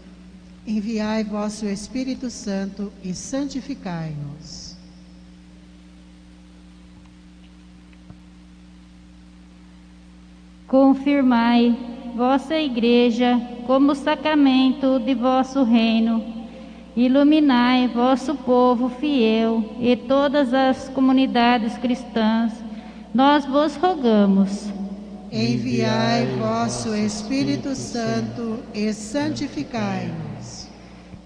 enviai vosso Espírito Santo e santificai-nos. Confirmai vossa Igreja como sacramento de vosso reino. Iluminai vosso povo fiel e todas as comunidades cristãs. Nós vos rogamos. Enviai vosso Espírito Santo e santificai-nos.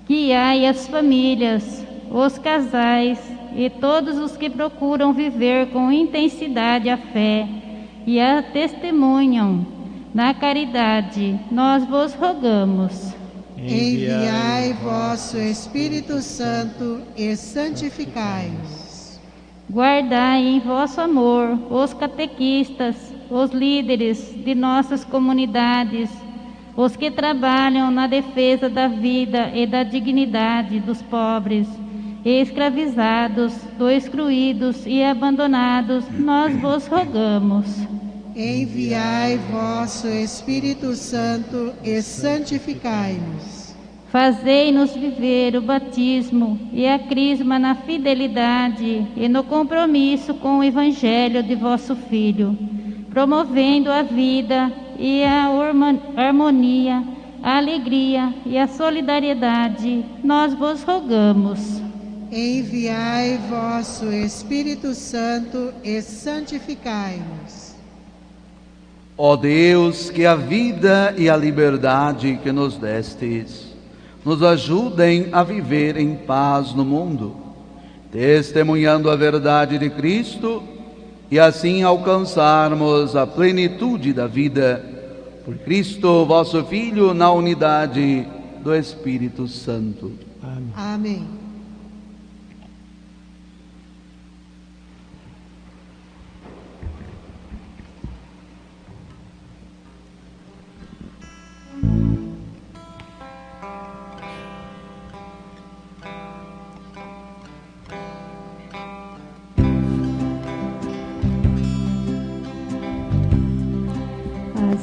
Guiai as famílias, os casais e todos os que procuram viver com intensidade a fé e a testemunham na caridade. Nós vos rogamos. Enviai vosso Espírito Santo e santificai-nos. Guardai em vosso amor os catequistas, os líderes de nossas comunidades, os que trabalham na defesa da vida e da dignidade dos pobres, escravizados, dos excluídos e abandonados. Nós vos rogamos. Enviai vosso Espírito Santo e santificai-nos. Fazei-nos viver o batismo e a crisma na fidelidade e no compromisso com o Evangelho de vosso Filho, promovendo a vida e a harmonia, a alegria e a solidariedade. Nós vos rogamos. Enviai vosso Espírito Santo e santificai-nos. Ó Deus, que a vida e a liberdade que nos destes nos ajudem a viver em paz no mundo, testemunhando a verdade de Cristo e assim alcançarmos a plenitude da vida. Por Cristo, vosso Filho, na unidade do Espírito Santo. Amém. Amém.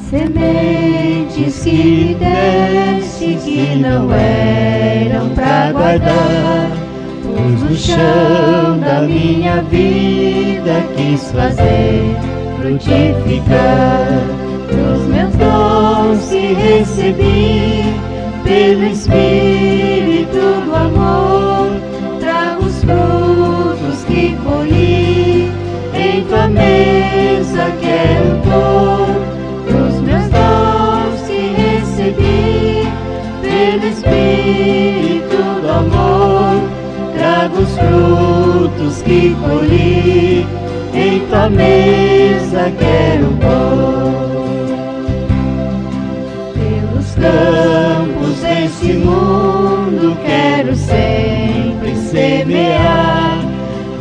Sementes que deste que não eram pra guardar, pus no chão da minha vida, quis fazer frutificar os meus dons que recebi pelo Espírito do amor. Trago os frutos que colhi, em tua mesa quero pôr os meus dons que recebi pelo Espírito do amor. Trago os frutos que colhi, em tua mesa quero pôr. Pelos campos desse mundo quero sempre semear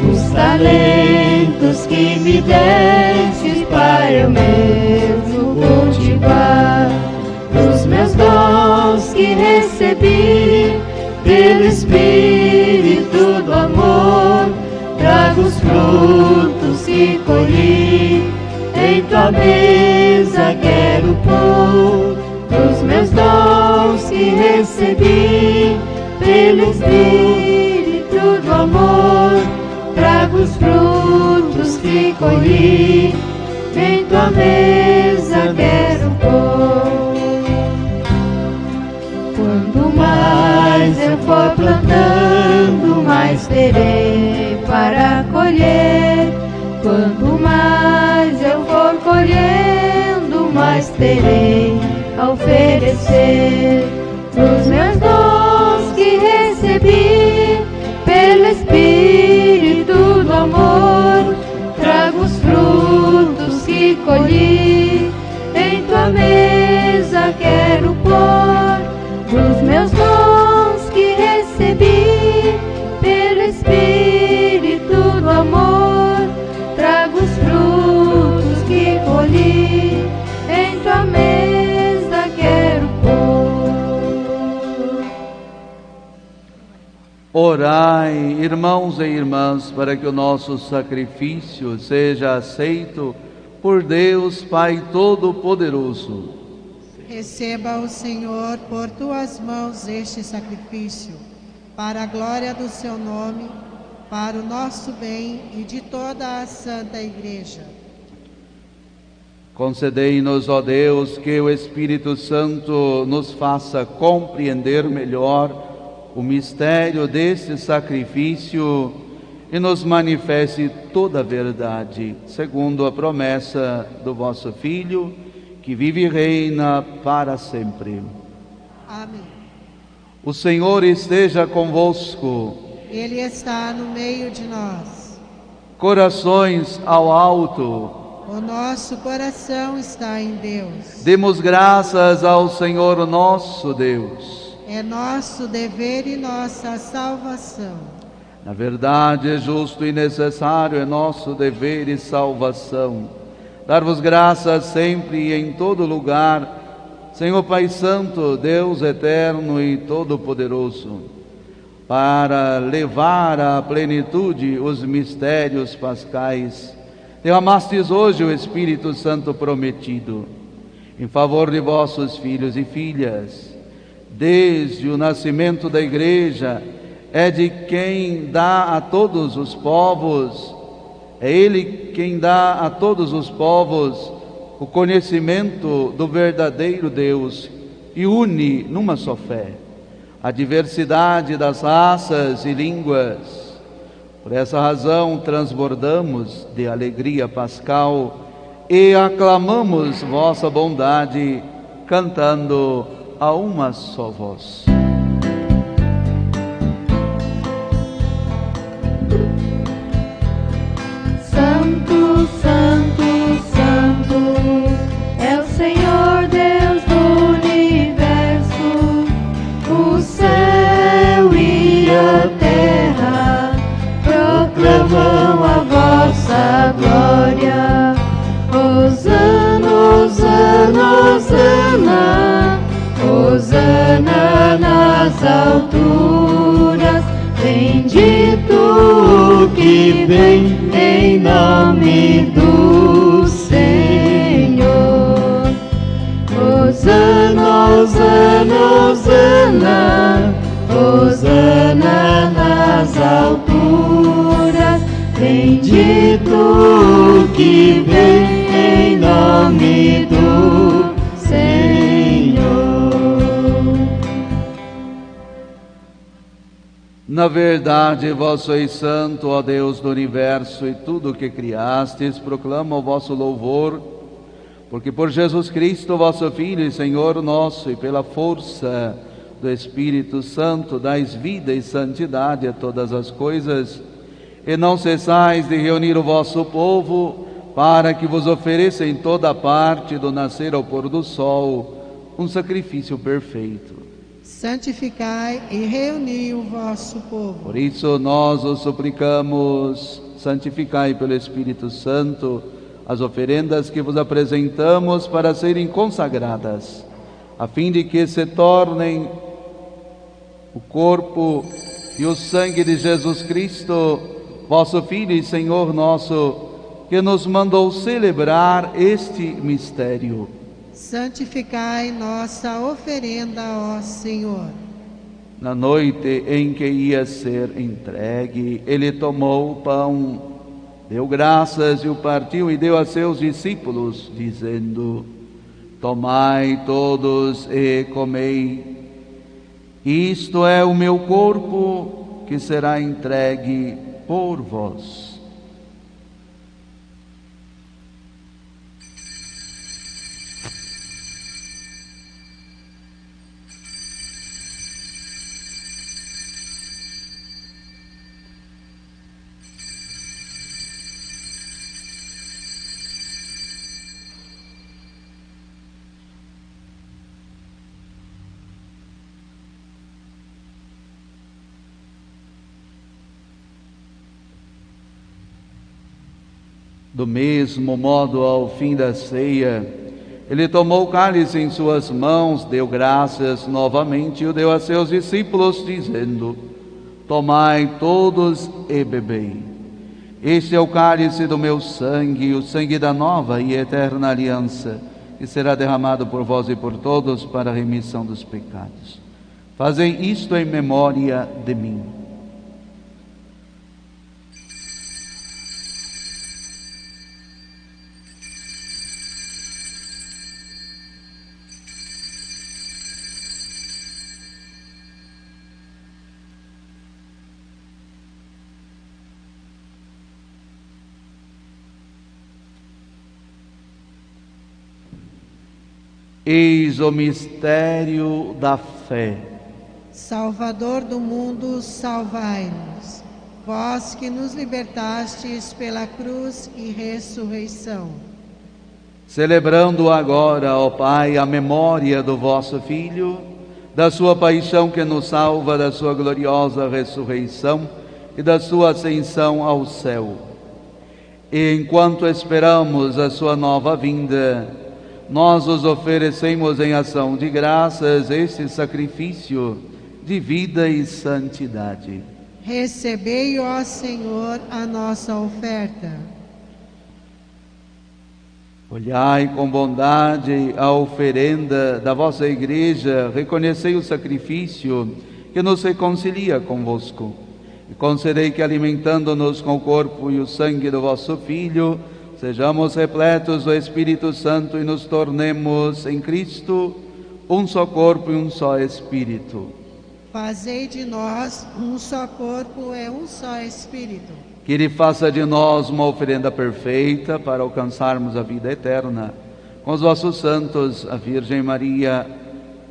os talentos que me destes para eu mesmo cultivar. Os meus dons que recebi pelo Espírito do amor, trago os frutos que colhi, em tua mesa quero pôr. Os meus dons que recebi pelo Espírito do amor, trago os frutos que colhi, em tua mesa quero pôr. Quanto mais eu for plantando, mais terei para colher. Quanto mais eu for colhendo, mais terei a oferecer. Os meus dons que recebi pelo Espírito do amor, trago os frutos que colhi, em tua mesa quero pôr. Os meus dons que recebi pelo Espírito do amor, trago os frutos que colhi, em tua mesa quero pôr. Orai, irmãos e irmãs, para que o nosso sacrifício seja aceito por Deus Pai Todo-Poderoso. Receba o Senhor por tuas mãos este sacrifício, para a glória do seu nome, para o nosso bem e de toda a Santa Igreja. Concedei-nos, ó Deus, que o Espírito Santo nos faça compreender melhor o mistério deste sacrifício e nos manifeste toda a verdade, segundo a promessa do vosso Filho, que vive e reina para sempre. Amém. O Senhor esteja convosco. Ele está no meio de nós. Corações ao alto. O nosso coração está em Deus. Demos graças ao Senhor nosso Deus. É nosso dever e nossa salvação. Na verdade, é justo e necessário, é nosso dever e salvação dar-vos graças sempre e em todo lugar, Senhor Pai Santo, Deus eterno e todo-poderoso, para levar à plenitude os mistérios pascais. Derramastes hoje o Espírito Santo prometido em favor de vossos filhos e filhas. Desde o nascimento da Igreja, é de quem dá a todos os povos, é Ele quem dá a todos os povos o conhecimento do verdadeiro Deus e une numa só fé a diversidade das raças e línguas. Por essa razão, transbordamos de alegria pascal e aclamamos vossa bondade, cantando a uma só voz. Santo, Santo, Santo, é o Senhor Deus do universo. O céu e a terra proclamam a vossa glória. Hosana, Hosana, Hosana, Hosana nas alturas. Bendito o que vem em nome do Senhor. Hosana, Hosana, Hosana, Hosana nas alturas. Bendito o que vem em nome do Senhor. Na verdade, vós sois santo, ó Deus do universo, e tudo o que criastes proclama o vosso louvor, porque por Jesus Cristo, vosso Filho e Senhor nosso, e pela força do Espírito Santo, dais vida e santidade a todas as coisas, e não cessais de reunir o vosso povo, para que vos ofereça em toda parte, do nascer ao pôr do sol, um sacrifício perfeito. Santificai e reuni o vosso povo. Por isso nós os suplicamos, santificai pelo Espírito Santo as oferendas que vos apresentamos para serem consagradas, a fim de que se tornem o corpo e o sangue de Jesus Cristo, vosso Filho e Senhor nosso, que nos mandou celebrar este mistério. Santificai nossa oferenda, ó Senhor. Na noite em que ia ser entregue, ele tomou o pão, deu graças e o partiu e deu a seus discípulos, dizendo: tomai todos e comei. Isto é o meu corpo que será entregue por vós. Do mesmo modo, ao fim da ceia, ele tomou o cálice em suas mãos, deu graças novamente e o deu a seus discípulos, dizendo: Tomai todos e bebei. Este é o cálice do meu sangue, o sangue da nova e eterna aliança, que será derramado por vós e por todos para a remissão dos pecados. Fazei isto em memória de mim. Eis o mistério da fé. Salvador do mundo, salvai-nos. Vós que nos libertastes pela cruz e ressurreição. Celebrando agora, ó Pai, a memória do vosso Filho, da sua paixão que nos salva, da sua gloriosa ressurreição e da sua ascensão ao céu. E enquanto esperamos a sua nova vinda, nós os oferecemos em ação de graças este sacrifício de vida e santidade. Recebei, ó Senhor, a nossa oferta. Olhai com bondade a oferenda da vossa Igreja, reconhecei o sacrifício que nos reconcilia convosco, e concedei que, alimentando-nos com o corpo e o sangue do vosso Filho, sejamos repletos do Espírito Santo e nos tornemos em Cristo um só corpo e um só Espírito. Fazei de nós um só corpo e um só Espírito. Que Ele faça de nós uma oferenda perfeita para alcançarmos a vida eterna. Com os vossos santos, a Virgem Maria,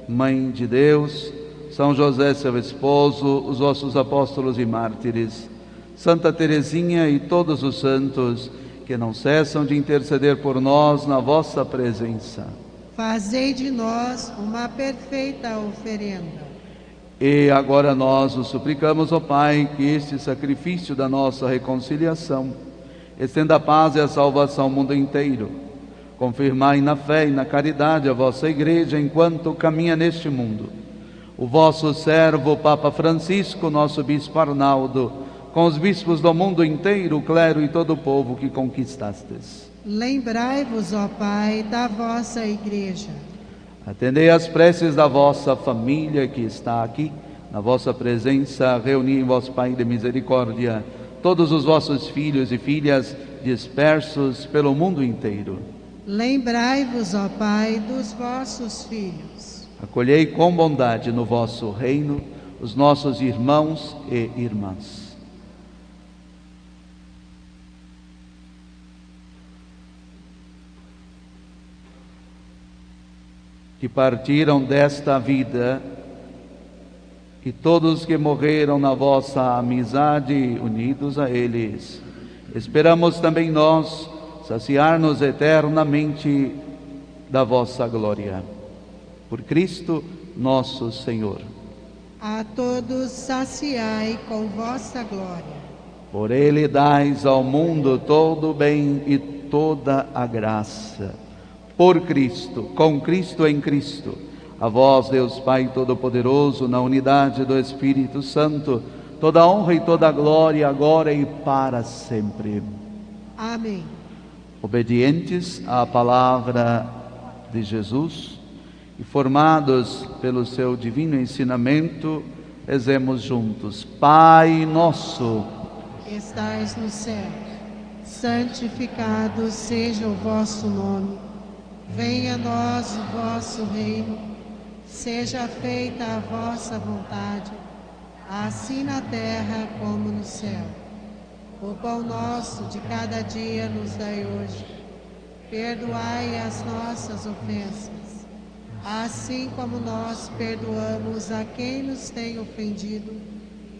Mãe de Deus, São José, seu esposo, os vossos apóstolos e mártires, Santa Teresinha e todos os santos, que não cessam de interceder por nós na vossa presença. Fazei de nós uma perfeita oferenda. E agora nós os suplicamos, ó Pai, que este sacrifício da nossa reconciliação estenda a paz e a salvação ao mundo inteiro. Confirmai na fé e na caridade a vossa Igreja enquanto caminha neste mundo. O vosso servo, o Papa Francisco, nosso Bispo Arnaldo, com os bispos do mundo inteiro, o clero e todo o povo que conquistastes. Lembrai-vos, ó Pai, da vossa Igreja. Atendei as preces da vossa família que está aqui, na vossa presença, reuni em vosso Pai de misericórdia todos os vossos filhos e filhas dispersos pelo mundo inteiro. Lembrai-vos, ó Pai, dos vossos filhos. Acolhei com bondade no vosso reino os nossos irmãos e irmãs. Que partiram desta vida, e todos que morreram na vossa amizade, unidos a eles. Esperamos também nós saciar-nos eternamente da vossa glória. Por Cristo nosso Senhor. A todos saciai com vossa glória. Por Ele dais ao mundo todo o bem e toda a graça. Por Cristo, com Cristo em Cristo, a vós, Deus Pai Todo-Poderoso, na unidade do Espírito Santo, toda a honra e toda a glória, agora e para sempre. Amém. Obedientes à palavra de Jesus e formados pelo seu divino ensinamento, rezemos juntos. Pai nosso, estais no céu, santificado seja o vosso nome. Venha a nós o vosso reino, seja feita a vossa vontade, assim na terra como no céu. O pão nosso de cada dia nos dai hoje. Perdoai as nossas ofensas, assim como nós perdoamos a quem nos tem ofendido.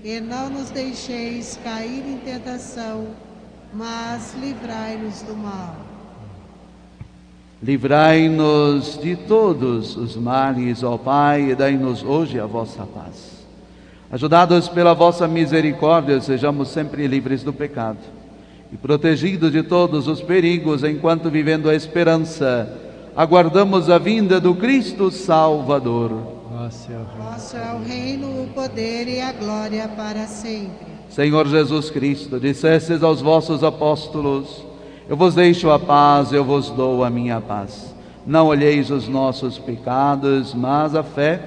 E não nos deixeis cair em tentação, mas livrai-nos do mal. Livrai-nos de todos os males, ó Pai, e dai-nos hoje a vossa paz. Ajudados pela vossa misericórdia, sejamos sempre livres do pecado e protegidos de todos os perigos, enquanto, vivendo a esperança, aguardamos a vinda do Cristo Salvador. Vosso é o reino, o poder e a glória para sempre. Senhor Jesus Cristo, dissestes aos vossos apóstolos: eu vos deixo a paz, eu vos dou a minha paz. Não olheis os nossos pecados, mas a fé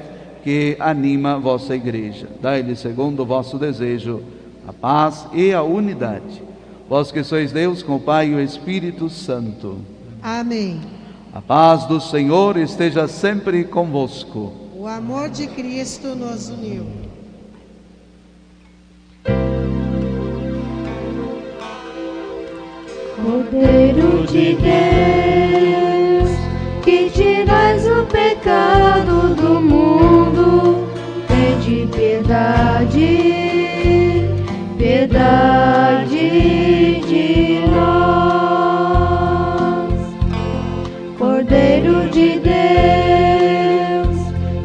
que anima a vossa igreja. Dai-lhe, segundo o vosso desejo, a paz e a unidade. Vós que sois Deus, com o Pai e o Espírito Santo. Amém. A paz do Senhor esteja sempre convosco. O amor de Cristo nos uniu. Cordeiro de Deus, que tirais o pecado do mundo, tende piedade, piedade de nós. Cordeiro de Deus,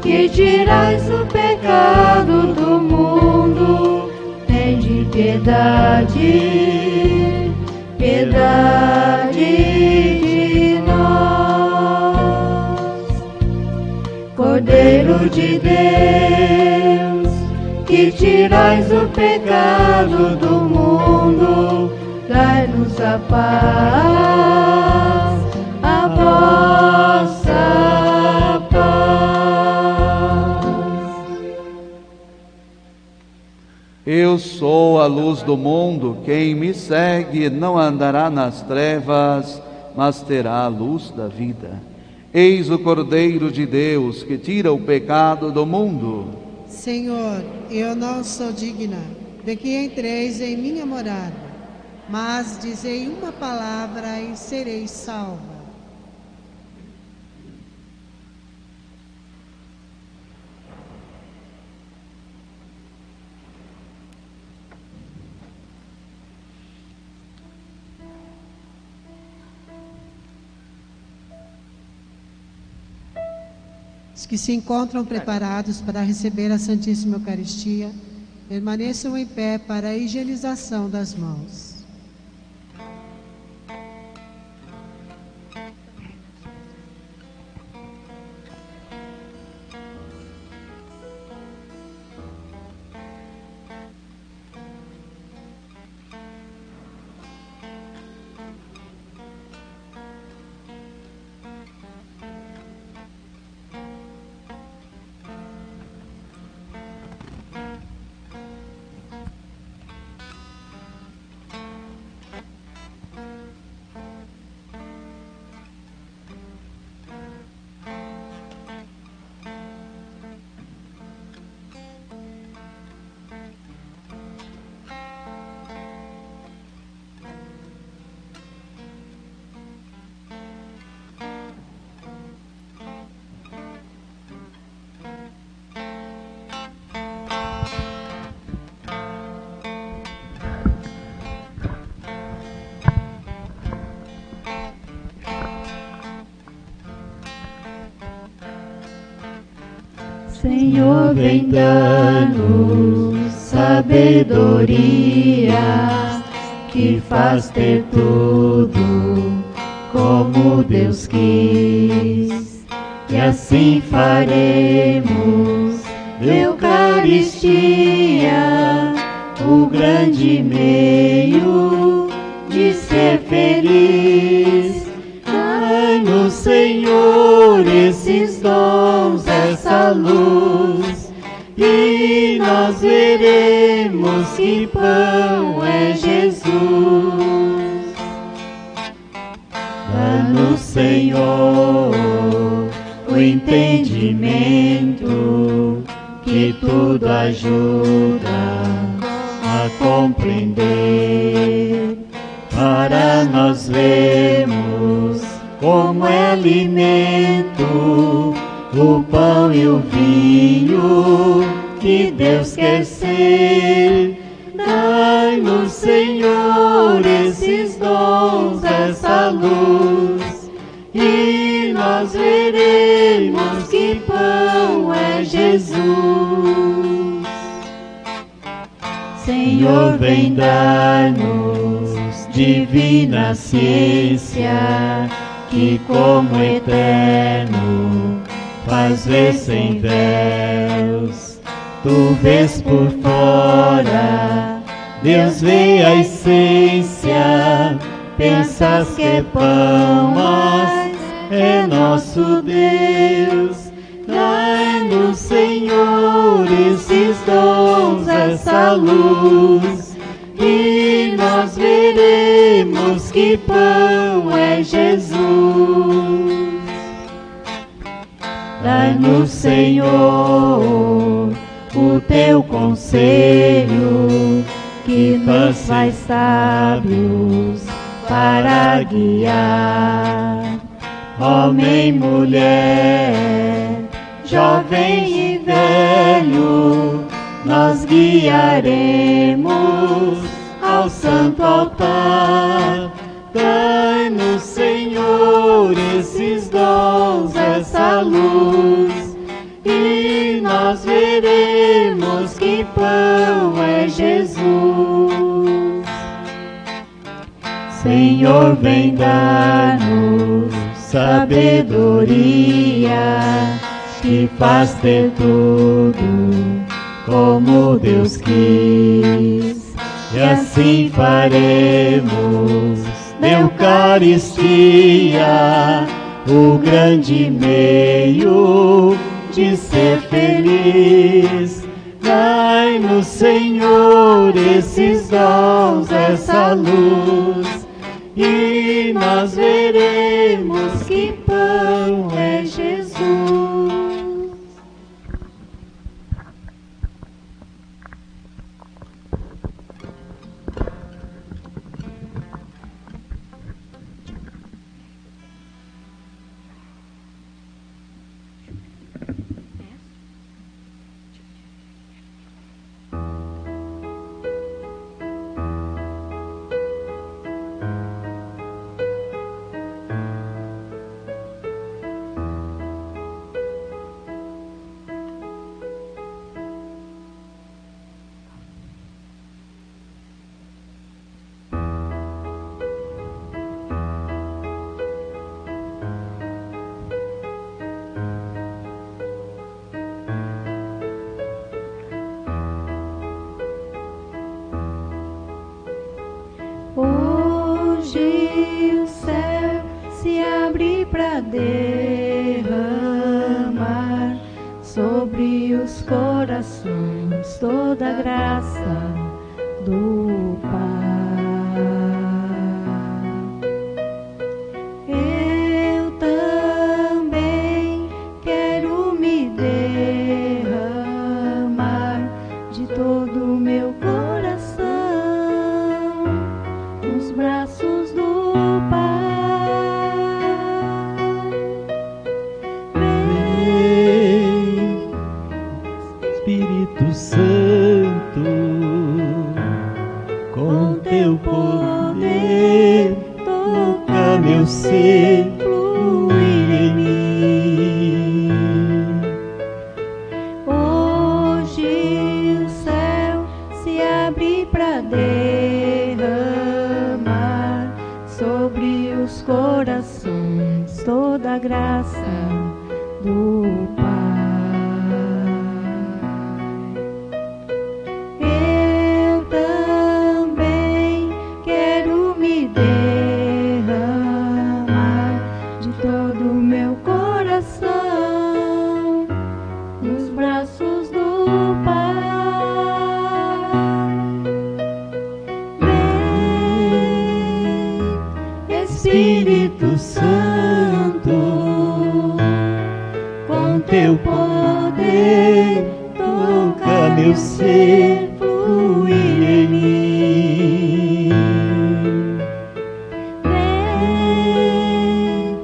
que tirais o pecado do mundo, tende piedade, piedade de nós. Cordeiro de Deus, que tirais o pecado do mundo, dai-nos a paz, a vossa paz. Eu sou a luz do mundo, quem me segue não andará nas trevas, mas terá a luz da vida. Eis o Cordeiro de Deus, que tira o pecado do mundo. Senhor, eu não sou digna de que entreis em minha morada, mas dizei uma palavra e serei salva. Os que se encontram preparados para receber a Santíssima Eucaristia, permaneçam em pé para a higienização das mãos. Senhor, vem dar-nos sabedoria, que faz ter tudo como Deus quis. E assim faremos da Eucaristia o grande meio de ser feliz. Dai-nos, Senhor, esses dons, essa luz, e nós veremos que pão é Jesus. Dá-nos, Senhor, o entendimento que tudo ajuda a compreender, para nós vermos como é alimento o pão e o vinho que Deus quer ser. Dai-nos, Senhor, esses dons, essa luz, e nós veremos que pão é Jesus. Senhor, vem dar-nos divina ciência, que como eterno faz nos vês sem véus, tu vês por fora, Deus vê a essência, pensas que é pão, mas é nosso Deus. Dai-nos, Senhor, esses dons, essa luz, e nós veremos que pão é Jesus. Dai-nos, Senhor, o teu conselho, que nos faz sábios para guiar. Homem, mulher, jovem e velho, nós guiaremos ao santo altar. Dai-nos, Senhor, esses dons, essa luz, e nós veremos que pão é Jesus. Senhor, vem dar-nos sabedoria, que faz ter tudo como Deus quis, e assim faremos da Eucaristia o grande meio de ser feliz. Dai-nos, Senhor, esses dons, essa luz, e nós veremos que pão é Jesus. Hoje o céu se abre para derramar sobre os corações toda a graça do Pai. Eu também quero me derramar de todo o meu coração nos braços do Pai. Vem, Espírito Santo, com teu poder, toca meu ser, fluir em mim. Hoje o céu se abre para derramar sobre os corações toda a graça do Pai. Eu também quero me derramar de todo o meu coração nos braços do Pai. Vem, Espírito Santo, com teu poder, toca meu ser, fluir em mim. Vem,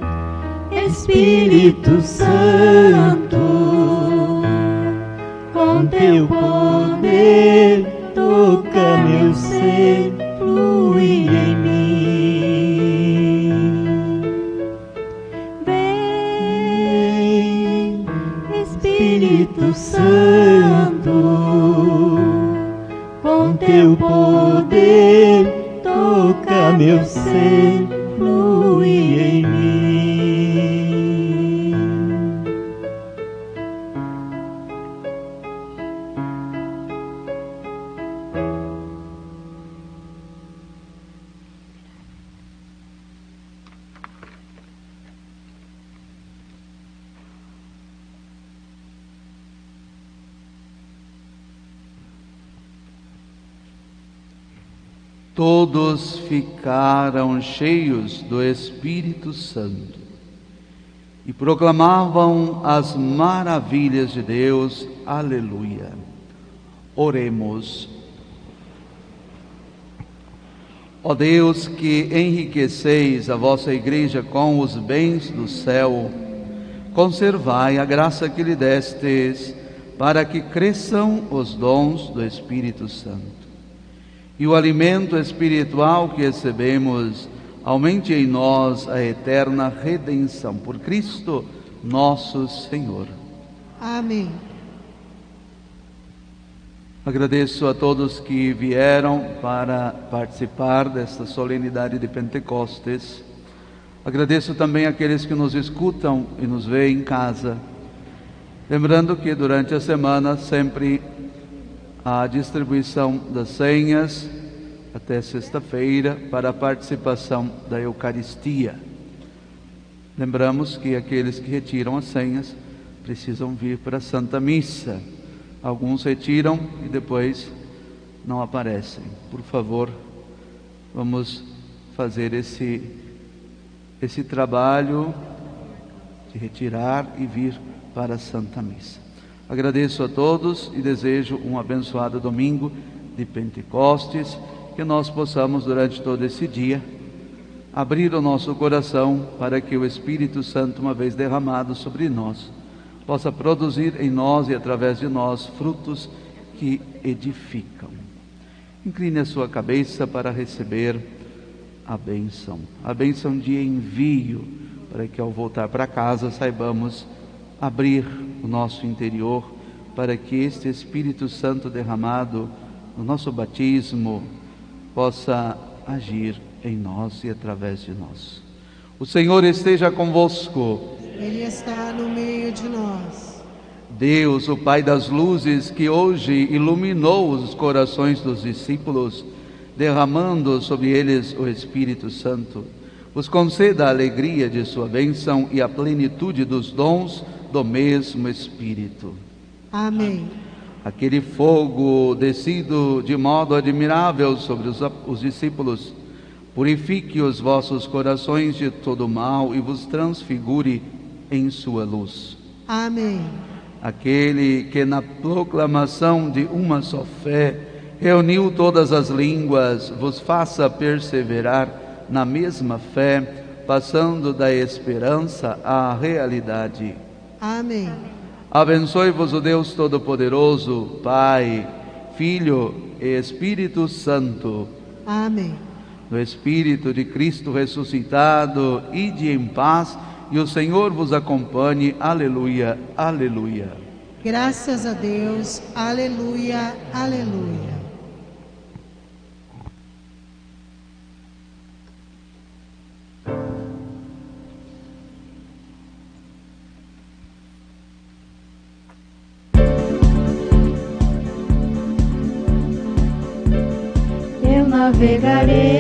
Espírito Santo, com teu poder, toca meu ser, fluir em mim. Vem, Espírito Santo, com teu poder, toca meu ser, fluir em mim. todos ficaram cheios do Espírito Santo e proclamavam as maravilhas de Deus. Aleluia. Oremos. Ó Deus, que enriqueceis a vossa Igreja com os bens do céu, conservai a graça que lhe destes, para que cresçam os dons do Espírito Santo. E o alimento espiritual que recebemos aumente em nós a eterna redenção. Por Cristo nosso Senhor. Amém. Agradeço a todos que vieram para participar desta solenidade de Pentecostes. Agradeço também àqueles que nos escutam e nos veem em casa. Lembrando que durante a semana sempre há a distribuição das senhas até sexta-feira para a participação da Eucaristia. Lembramos que aqueles que retiram as senhas precisam vir para a Santa Missa. Alguns retiram e depois não aparecem. Por favor, vamos fazer esse trabalho de retirar e vir para a Santa Missa. Agradeço a todos e desejo um abençoado domingo de Pentecostes, que nós possamos durante todo esse dia abrir o nosso coração para que o Espírito Santo, uma vez derramado sobre nós, possa produzir em nós e através de nós frutos que edificam. Incline a sua cabeça para receber a bênção de envio, para que ao voltar para casa saibamos abrir o nosso interior, para que este Espírito Santo derramado no nosso batismo possa agir em nós e através de nós. O Senhor esteja convosco. Ele está no meio de nós. Deus, o Pai das luzes, que hoje iluminou os corações dos discípulos, derramando sobre eles o Espírito Santo, vos conceda a alegria de sua bênção e a plenitude dos dons do mesmo Espírito. Amém. Aquele fogo descido de modo admirável sobre os discípulos, purifique os vossos corações de todo mal e vos transfigure em sua luz. Amém. Aquele que na proclamação de uma só fé reuniu todas as línguas, vos faça perseverar na mesma fé, passando da esperança à realidade. Amém. Abençoe-vos o Deus Todo-Poderoso, Pai, Filho e Espírito Santo. Amém. No Espírito de Cristo ressuscitado, ide em paz, e o Senhor vos acompanhe. Aleluia, aleluia. Graças a Deus. Aleluia, aleluia. Eu navegarei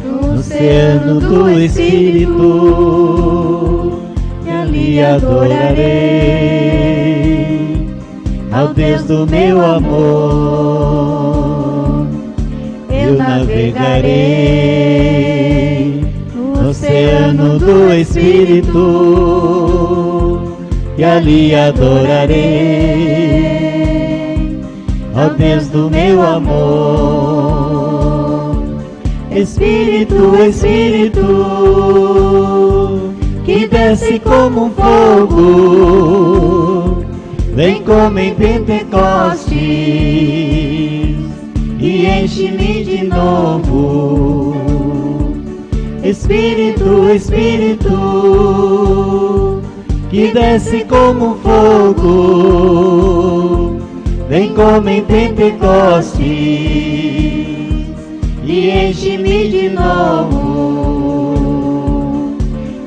no oceano do Espírito e ali adorarei ao Deus do meu amor. Eu navegarei no oceano do Espírito e ali adorarei ao Deus do meu amor. Espírito, Espírito, que desce como um fogo, vem como em Pentecostes e enche-me de novo. Espírito, Espírito, que desce como um fogo, vem como em Pentecostes e enche-me de novo.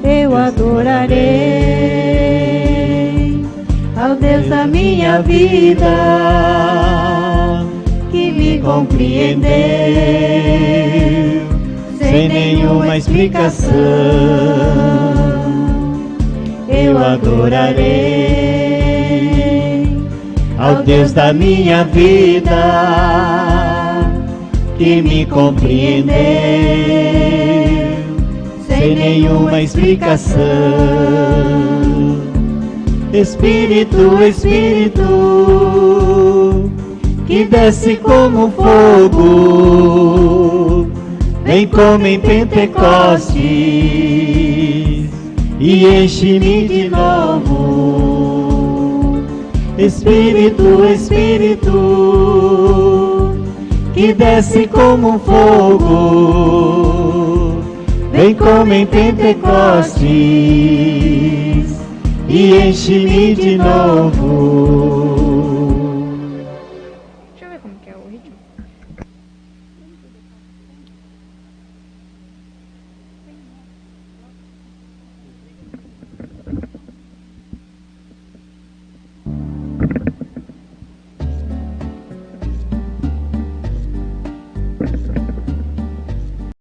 Eu adorarei ao Deus da minha vida, que me compreendeu sem nenhuma explicação. Eu adorarei ao Deus da minha vida, que me compreendeu sem nenhuma explicação. Espírito, Espírito, que desce como fogo, vem como em Pentecostes e enche-me de novo. Espírito, Espírito, que desce como fogo, vem como em Pentecostes e enche-me de novo.